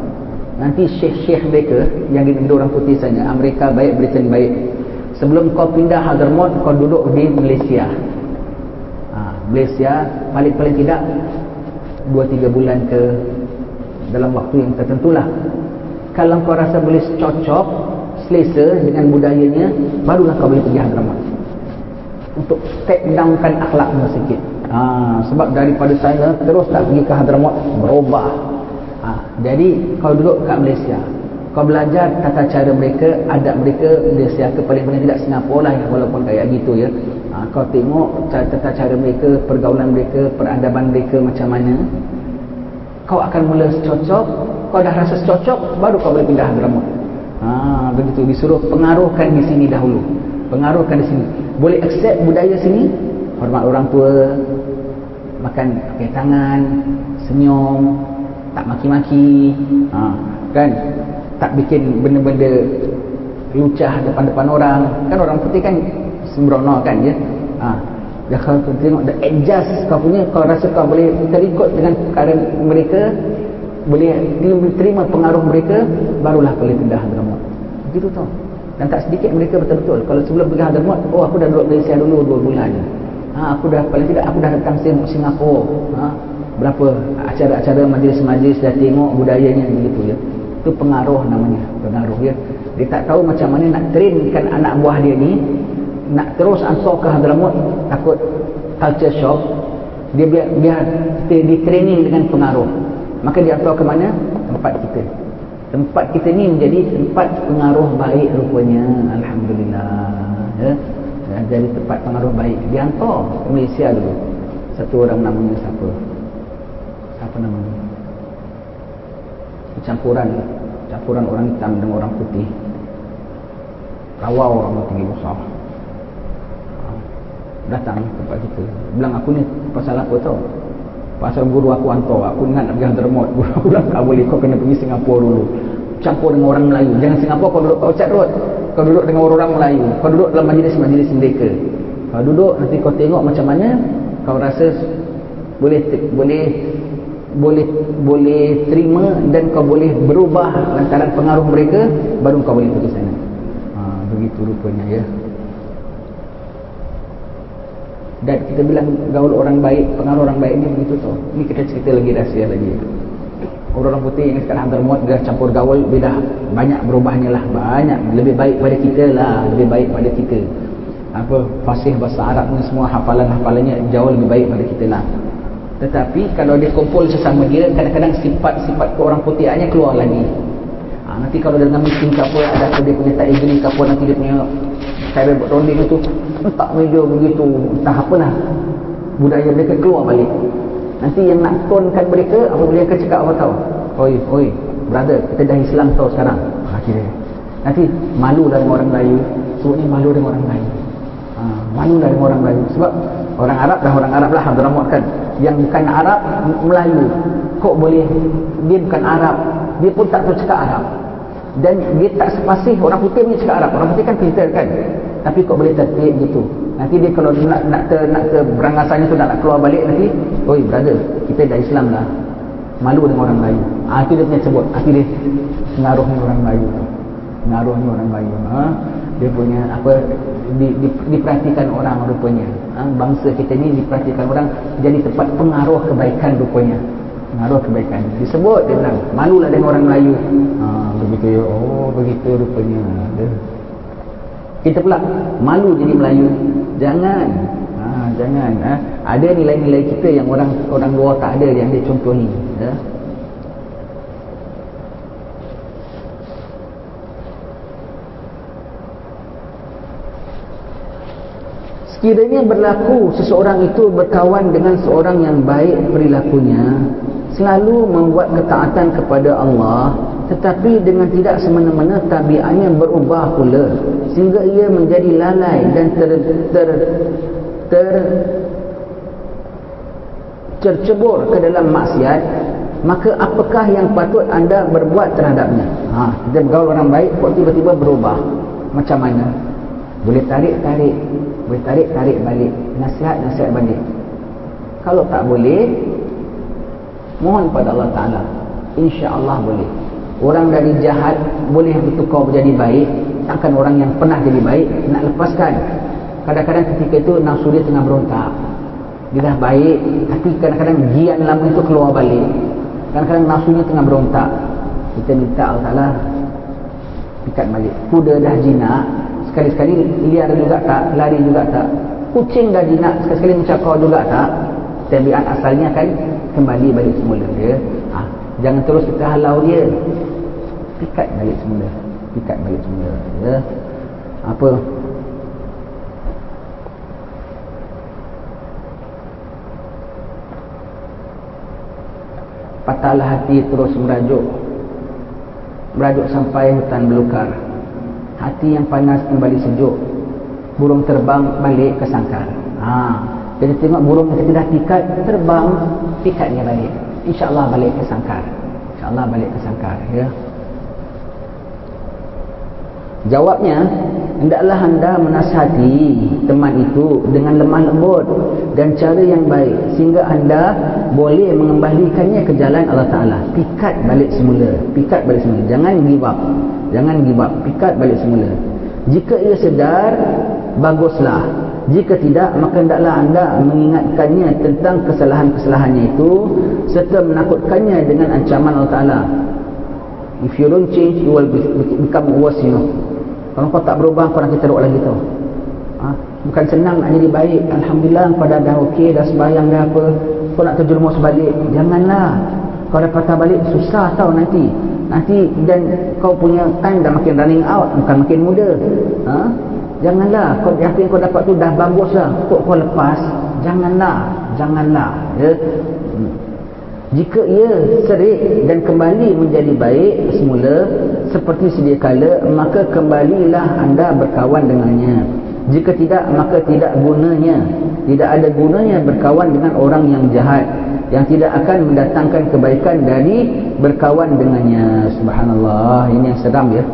Nanti syekh-syekh mereka yang di negara orang putih sana, Amerika baik, Britain baik, sebelum kau pindah Hadramaut, kau duduk di Malaysia. Malaysia paling tidak 2-3 bulan ke dalam waktu yang tertentulah. Kalau kau rasa boleh cocok, selesa dengan budayanya, barulah kau boleh pergi Hadramaut untuk take downkan akhlakmu sikit. Sebab daripada sana terus tak pergi ke Hadramaut, berubah. Jadi kau duduk kat Malaysia, kau belajar tata cara mereka, adab mereka Malaysia ke paling-paling tidak Singapura lah, walaupun kayak gitu ya. Kau tengok tata cara mereka, pergaulan mereka, peradaban mereka macam mana, kau akan mula cocok. Kau dah rasa cocok, baru kau boleh pindah Hadramaut. Begitu, disuruh pengaruhkan di sini dahulu, pengaruhkan di sini, boleh accept budaya sini, hormat orang tua, makan pakai tangan, senyum, tak maki-maki, kan, tak bikin benda-benda lucah depan-depan orang. Kan orang putih kan sembrono kan ya. Dah kau tengok, dah adjust kau punya, kau rasa kau boleh terikut dengan keadaan mereka, boleh terima pengaruh mereka, barulah boleh pindah Hadramaut. Begitu tau. Dan tak sedikit mereka betul-betul, kalau sebelum pergi Hadramaut, aku dah duduk Malaysia dulu 2 bulan. Aku dah, paling tidak aku dah datang Singapura. Berapa acara-acara, majlis-majlis, dah tengok budayanya begitu ya. Itu pengaruh namanya, pengaruh ya. Dia tak tahu macam mana nak trainkan anak buah dia ni, nak terus hantar ke Hadramaut, takut culture shock. Dia biar di training dengan pengaruh. Maka dia hantar ke mana? Tempat kita. Tempat kita ni menjadi tempat pengaruh baik rupanya. Alhamdulillah ya. Jadi tempat pengaruh baik. Dia hantar ke Malaysia dulu. Satu orang namanya siapa namanya? Campuran orang hitam dengan orang putih. Rawau orang tinggi besar. Datang tempat kita, bilang aku ni pasal apa tau? Pasal guru aku hantar, aku ingat nak pergi Hadramaut. Guru aku bilang tak boleh, kau kena pergi Singapura dulu, campur dengan orang Melayu. Jangan Singapura kau duduk Orchard Road, kau duduk dengan orang Melayu, kau duduk dalam majlis-majlis mereka, kau duduk, nanti kau tengok macam mana kau rasa boleh terima dan kau boleh berubah lantaran pengaruh mereka, baru kau boleh pergi sana. Begitu rupanya ya. Dan kita bilang gaul orang baik, pengaruh orang baik ni begitu tau. Ni kita cerita lagi rahsia lagi. Orang putih yang sekarang Hadramaut dah campur gaul, beda banyak berubahnya lah, banyak lebih baik pada kita lah, lebih baik pada kita. Fasih bahasa Arab ni semua, hafalannya jauh lebih baik pada kita lah. Tetapi kalau dia kumpul sesama dia, kadang-kadang sifat-sifat ke orang putih hanya keluar lagi. Nanti kalau dengan meeting ke apa, ada apa dia punya tak agree ke apa, nanti dia punya cara berunding itu tak meja begitu, entah apalah, budaya mereka keluar balik. Nanti yang nak tonkan mereka, apa boleh mereka cakap apa tahu? Oi brother, kita dah Islam tau sekarang. Akhirnya nanti malu dengan orang Melayu, sebutnya malu dengan orang Melayu. Malu dengan orang Melayu, sebab orang Arab lah Hadramaut kan, yang bukan Arab Melayu kok boleh, dia bukan Arab, dia pun tak tahu cakap Arab, dan dia tak sepasih orang putih punya cakap Arab. Orang putih kan pintar kan, tapi kok boleh tertib gitu. Nanti dia kalau nak ke berangasannya tu nak keluar balik, nanti oi brother, kita dah Islam lah, malu dengan orang Melayu. Itu dia punya sebut, nanti dia pengaruhnya orang Melayu tu, pengaruhnya orang Melayu. Dia punya apa, diperhatikan orang rupanya. Bangsa kita ni diperhatikan orang, jadi tempat pengaruh kebaikan rupanya. Pengaruh kebaikan disebut, dia bilang malulah dengan orang Melayu. Begitu ya. Begitu rupanya. Kita pula malu jadi Melayu. Jangan. Jangan. Ada nilai-nilai kita yang orang luar tak ada, yang dia contohi ya. Sekiranya berlaku seseorang itu berkawan dengan seorang yang baik perilakunya, selalu membuat ketaatan kepada Allah, tetapi dengan tidak semena-mena tabiatnya berubah pula sehingga ia menjadi lalai dan tercebur ke dalam maksiat, maka apakah yang patut anda berbuat terhadapnya? Kita bergaul orang baik kok tiba-tiba berubah, macam mana? Boleh tarik balik, nasihat balik. Kalau tak boleh, mohon pada Allah Ta'ala, insya-Allah boleh. Orang dari jahat boleh bertukar menjadi baik. Takkan orang yang pernah jadi baik nak lepaskan. Kadang-kadang ketika itu nafsu dia tengah berontak, dia dah baik, tapi kadang-kadang gian lama itu keluar balik. Kadang-kadang nafsunya tengah berontak, kita minta Allah Ta'ala pikat balik. Kuda dah jinak, sekali-sekali liar juga tak, lari juga tak. Kucing dah jinak, sekali-sekali mencakar juga tak. Tabiat asalnya kan kembali balik semula dia. Jangan terus kita halau dia, pikat balik semula ya. Apa patahlah hati terus merajuk sampai hutan belukar. Hati yang panas kembali sejuk, burung terbang balik ke sangkar. Jadi tengok burung kita dah pikat, terbang, pikatnya balik, insya-Allah balik ke sangkar, ya. Jawabnya, hendaklah anda menasihati teman itu dengan lemah lembut dan cara yang baik sehingga anda boleh mengembalikannya ke jalan Allah Ta'ala. Pikat balik semula, jangan give up, pikat balik semula. Jika ia sedar, baguslah. Jika tidak, maka hendaklah anda mengingatkannya tentang kesalahan-kesalahannya itu serta menakutkannya dengan ancaman Allah Ta'ala. If you don't change, you will become worse, you know. Kalau kau tak berubah, kau nanti teruk lagi tau. Bukan senang nak jadi baik. Alhamdulillah, kau dah okey, dah sembahyang, dah apa, kau nak terjerumus balik. Janganlah. Kau dah patah balik, susah tau nanti. Dan kau punya time dah makin running out, bukan makin muda. Janganlah. Apa yang kau dapat tu dah bagus lah, kok kau lepas? Janganlah, ya. Jika ia serik dan kembali menjadi baik semula seperti sedia kala, maka kembalilah anda berkawan dengannya. Jika tidak, maka tidak ada gunanya berkawan dengan orang yang jahat, yang tidak akan mendatangkan kebaikan dari berkawan dengannya. Subhanallah, ini yang seram ya.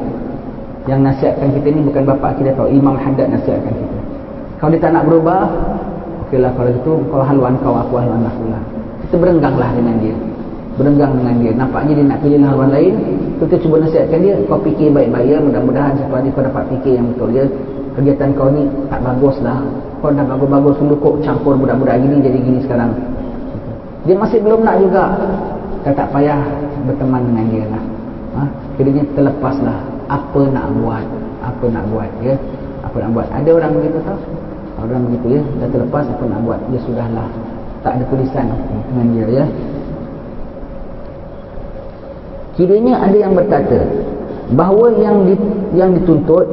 Yang nasihatkan kita ni bukan bapa kita tau, Imam Haddad nasihatkan kita. Kalau dia tak nak berubah, okeylah, kalau gitu kau haluan kau, aku haluan aku lah. Kita berengganglah dengan dia. Nampaknya dia nak pilih haluan lain, kita cuba nasihatkan dia, kau fikir baik-baik ya, mudah-mudahan satu hari kau dapat fikir yang betul ya. Kegiatan kau ni tak bagus lah, kau dah bagus-bagus dulu kok campur budak-budak gini jadi gini sekarang. Dia masih belum nak juga, tak payah berteman dengan dia lah. Kiranya terlepaslah. Apa nak buat ya, apa nak buat. Ada orang begitu tau, orang begitu ya, dah terlepas, apa nak buat, dia sudahlah, tak ada tulisan dengan dia ya. Kiranya ada yang berkata bahawa yang dituntut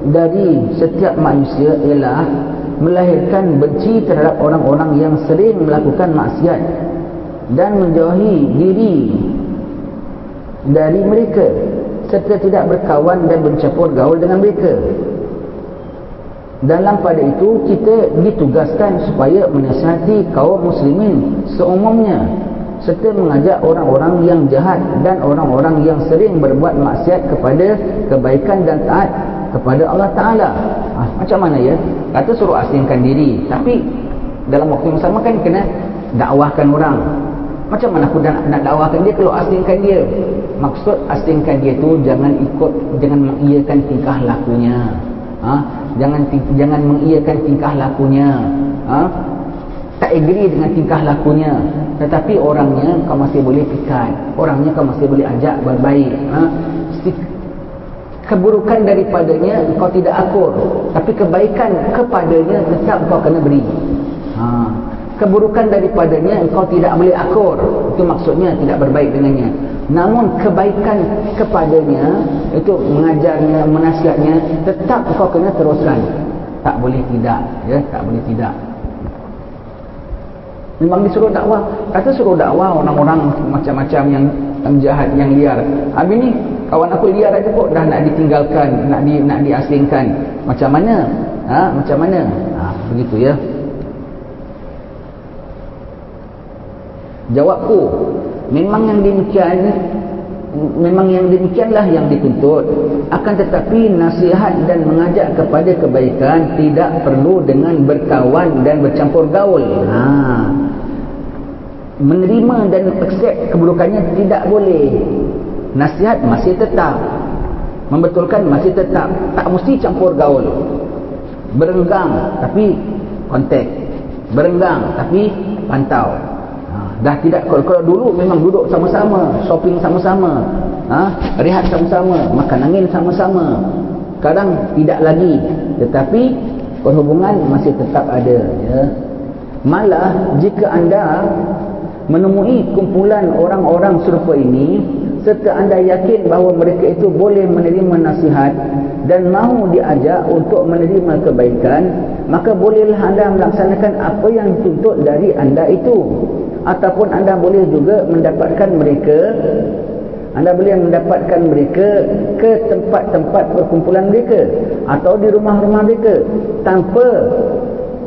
dari setiap manusia ialah melahirkan benci terhadap orang-orang yang sering melakukan maksiat dan menjauhi diri dari mereka serta tidak berkawan dan bercampur gaul dengan mereka. Dalam pada itu kita ditugaskan supaya menasihati kaum muslimin seumumnya serta mengajak orang-orang yang jahat dan orang-orang yang sering berbuat maksiat kepada kebaikan dan taat kepada Allah Ta'ala. Macam mana ya? Kata suruh asingkan diri, tapi dalam waktu yang sama kan kena dakwahkan orang. Macam mana aku nak dakwahkan dia kalau asingkan dia? Maksud asingkan dia tu jangan mengiyakan tingkah lakunya. Jangan mengiyakan tingkah lakunya. Tak agree dengan tingkah lakunya, tetapi orangnya kau masih boleh pikat, orangnya kau masih boleh ajak berbaik. Keburukan daripadanya kau tidak akur, tapi kebaikan kepadanya tetap kau kena beri. Keburukan daripadanya engkau tidak boleh akur, itu maksudnya tidak berbaik dengannya. Namun kebaikan kepadanya, itu mengajarnya, menasihatnya, tetap engkau kena teruskan. Tak boleh tidak, ya, tak boleh tidak. Memang disuruh dakwah. Kata suruh dakwah orang-orang macam-macam yang jahat, yang liar. Habis ni kawan aku liar aja kok dah nak ditinggalkan, nak diasingkan. Macam mana? Macam mana? Begitu ya. Jawabku, memang yang demikianlah yang dituntut. Akan tetapi nasihat dan mengajak kepada kebaikan tidak perlu dengan berkawan dan bercampur gaul. Menerima dan accept keburukannya tidak boleh. Nasihat masih tetap, membetulkan masih tetap, tak mesti campur gaul. Berenggang tapi kontak, berenggang tapi pantau. Dah tidak, kalau dulu memang duduk sama-sama, shopping sama-sama, rehat sama-sama, makan angin sama-sama. Sekarang tidak lagi, tetapi perhubungan masih tetap ada, ya. Malah jika anda menemui kumpulan orang-orang serupa ini serta anda yakin bahawa mereka itu boleh menerima nasihat dan mahu diajak untuk menerima kebaikan, maka bolehlah anda melaksanakan apa yang dituntut dari anda itu. Ataupun anda boleh juga mendapatkan mereka, ke tempat-tempat perkumpulan mereka atau di rumah-rumah mereka tanpa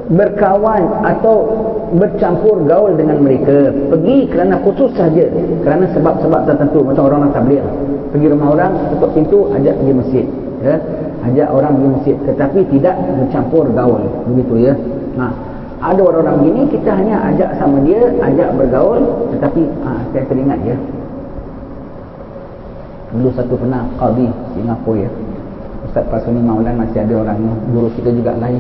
berkawan atau bercampur gaul dengan mereka. Pergi kerana khusus saja, kerana sebab-sebab tertentu, macam orang tabligh, pergi rumah orang, tutup pintu, ajak pergi masjid, ya, ajak orang pergi masjid, tetapi tidak bercampur gaul, begitu ya. Ada orang-orang gini kita hanya ajak sama dia, ajak bergaul, tetapi saya teringat ya, dulu satu pernah qadi Singapura ya, Ustaz Pasuni Maulan, masih ada orang guru kita juga lain.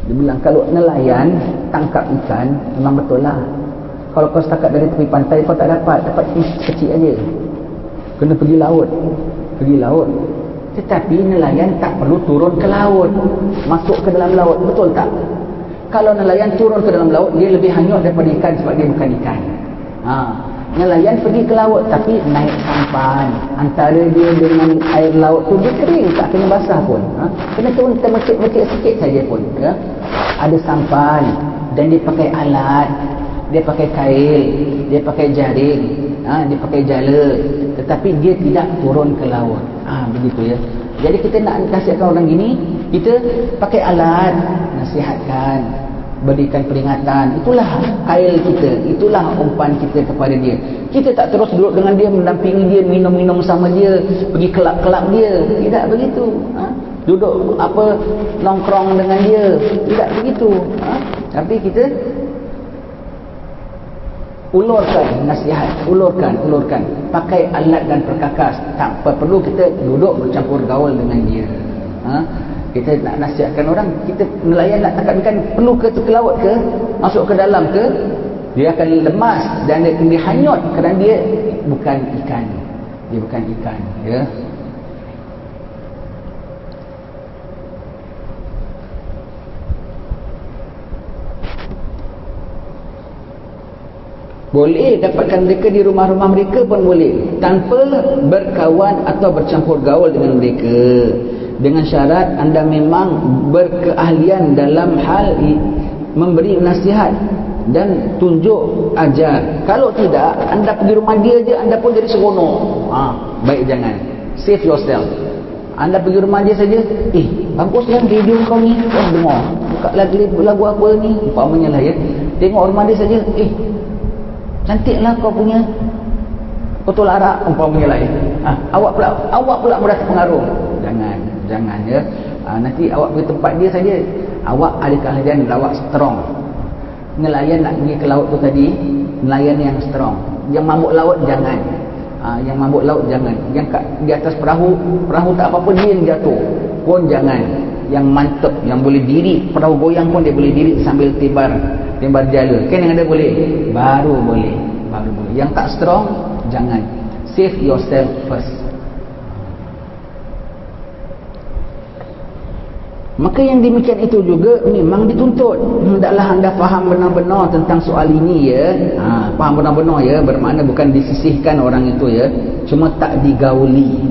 Dia bilang kalau nelayan tangkap ikan memang betul lah, kalau kau setakat dari tepi pantai kau tak dapat kecil aja, kena pergi laut. Tetapi nelayan tak perlu turun ke laut, masuk ke dalam laut, betul tak? Kalau nelayan turun ke dalam laut, dia lebih hanyut daripada ikan sebab dia bukan ikan. Nelayan pergi ke laut tapi naik sampan, antara dia dengan air laut tu dia kering, tak kena basah pun, kena turun termecik-mecik sikit saja pun, ya. Ada sampan dan dia pakai alat, dia pakai kail, dia pakai jaring, dia pakai jala, tetapi dia tidak turun ke laut. Begitu ya. Jadi kita nak nasihatkan orang gini, kita pakai alat, nasihatkan, berikan peringatan. Itulah kail kita, itulah umpan kita kepada dia. Kita tak terus duduk dengan dia, mendampingi dia, minum-minum sama dia, pergi kelab-kelab dia, tidak begitu. Duduk nongkrong dengan dia, tidak begitu. Tapi kita ulurkan nasihat, ulurkan, pakai alat dan perkakas. Tak perlu kita duduk bercampur gaul dengan dia. Kita nak nasihatkan orang, kita nelayan nak tangkap ikan, perlu ke laut ke, masuk ke dalam ke, dia akan lemas dan dia akan dihanyut kerana dia bukan ikan, ya. Boleh dapatkan mereka di rumah-rumah mereka pun boleh, tanpa berkawan atau bercampur gaul dengan mereka, dengan syarat anda memang berkeahlian dalam hal memberi nasihat dan tunjuk ajar. Kalau tidak, anda pergi rumah dia je, anda pun jadi seronok. Baik, jangan. Save yourself. Anda pergi rumah dia saja, baguslah radio kau ni, dengar, buka lagu apa ni, umpamanya lah ya, tengok rumah dia saja, cantiklah kau punya botol arak, umpamanya lah ya. Awak pula mudah terpengaruh. Jangan ya. Nanti awak pergi tempat dia saja, awak ada keahlian, awak strong. Nelayan nak pergi ke laut tu tadi, nelayan yang strong. Yang mabuk laut jangan. Yang di atas perahu tak apa-apa, dia yang jatuh pun jangan. Yang mantap, yang boleh diri, perahu goyang pun dia boleh diri sambil tibar jala, kan yang ada boleh, baru boleh. Yang tak strong jangan. Save yourself first. Maka yang demikian itu juga memang dituntut. Hendaklah anda faham benar-benar tentang soal ini ya. Faham benar-benar ya, bermakna bukan disisihkan orang itu ya, cuma tak digauli.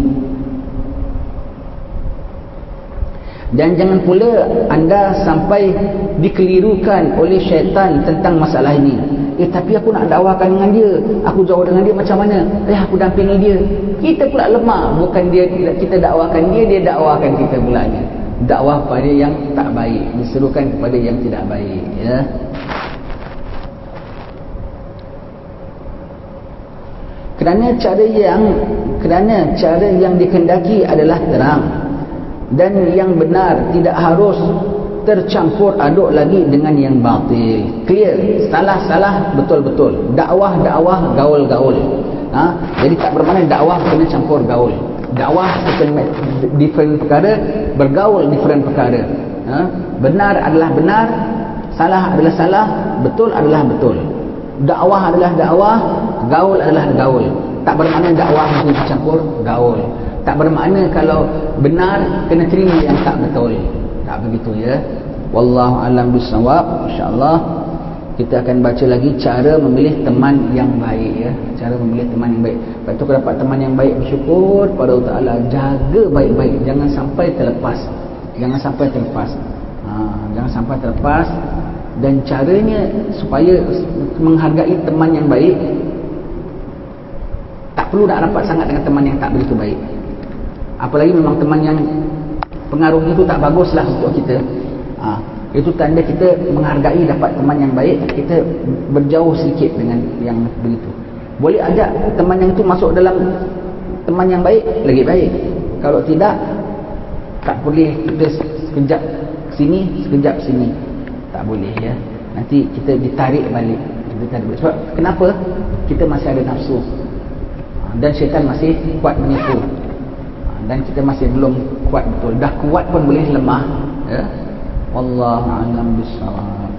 Dan jangan pula anda sampai dikelirukan oleh syaitan tentang masalah ini. Tapi aku nak dakwakan dengan dia, aku jauh dengan dia macam mana? Aku dampingi dia. Kita pula lemah. Bukan dia kita dakwakan dia, dia dakwakan kita pula ni. Dakwah pada yang tak baik, diserukan kepada yang tidak baik, ya. Kerana cara yang dikehendaki adalah terang dan yang benar, tidak harus tercampur aduk lagi dengan yang batil. Clear, salah betul, dakwah gaul. Jadi tak bermakna dakwah kena campur gaul. Dakwah different perkara, bergaul different perkara. Benar adalah benar, salah adalah salah, betul adalah betul. Dakwah adalah dakwah, gaul adalah gaul. Tak bermakna dakwah mesti campur gaul. Tak bermakna kalau benar kena terima yang tak betul. Tak begitu, ya. Wallahu alam bisawab. Insyaallah kita akan baca lagi cara memilih teman yang baik, ya. Cara memilih teman yang baik. Lepas tu kalau dapat teman yang baik, bersyukur pada Allah Taala, jaga baik-baik, jangan sampai terlepas. Jangan sampai terlepas. Dan caranya supaya menghargai teman yang baik, tak perlu nak rapat sangat dengan teman yang tak begitu baik. Apalagi memang teman yang pengaruh itu tak baguslah untuk kita. Itu tanda kita menghargai dapat teman yang baik, kita berjauh sedikit dengan yang begitu. Boleh ajak teman yang itu masuk dalam teman yang baik, lagi baik. Kalau tidak, tak boleh kita sekejap sini, sekejap sini. Tak boleh, ya. Nanti kita ditarik balik. Sebab kenapa? Kita masih ada nafsu. Dan syaitan masih kuat menipu. Dan kita masih belum kuat betul. Dah kuat pun boleh lemah, ya. Wallahu a'lam bishawab.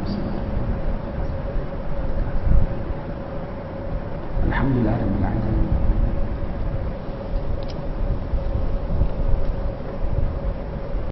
Alhamdulillah rabbil alamin.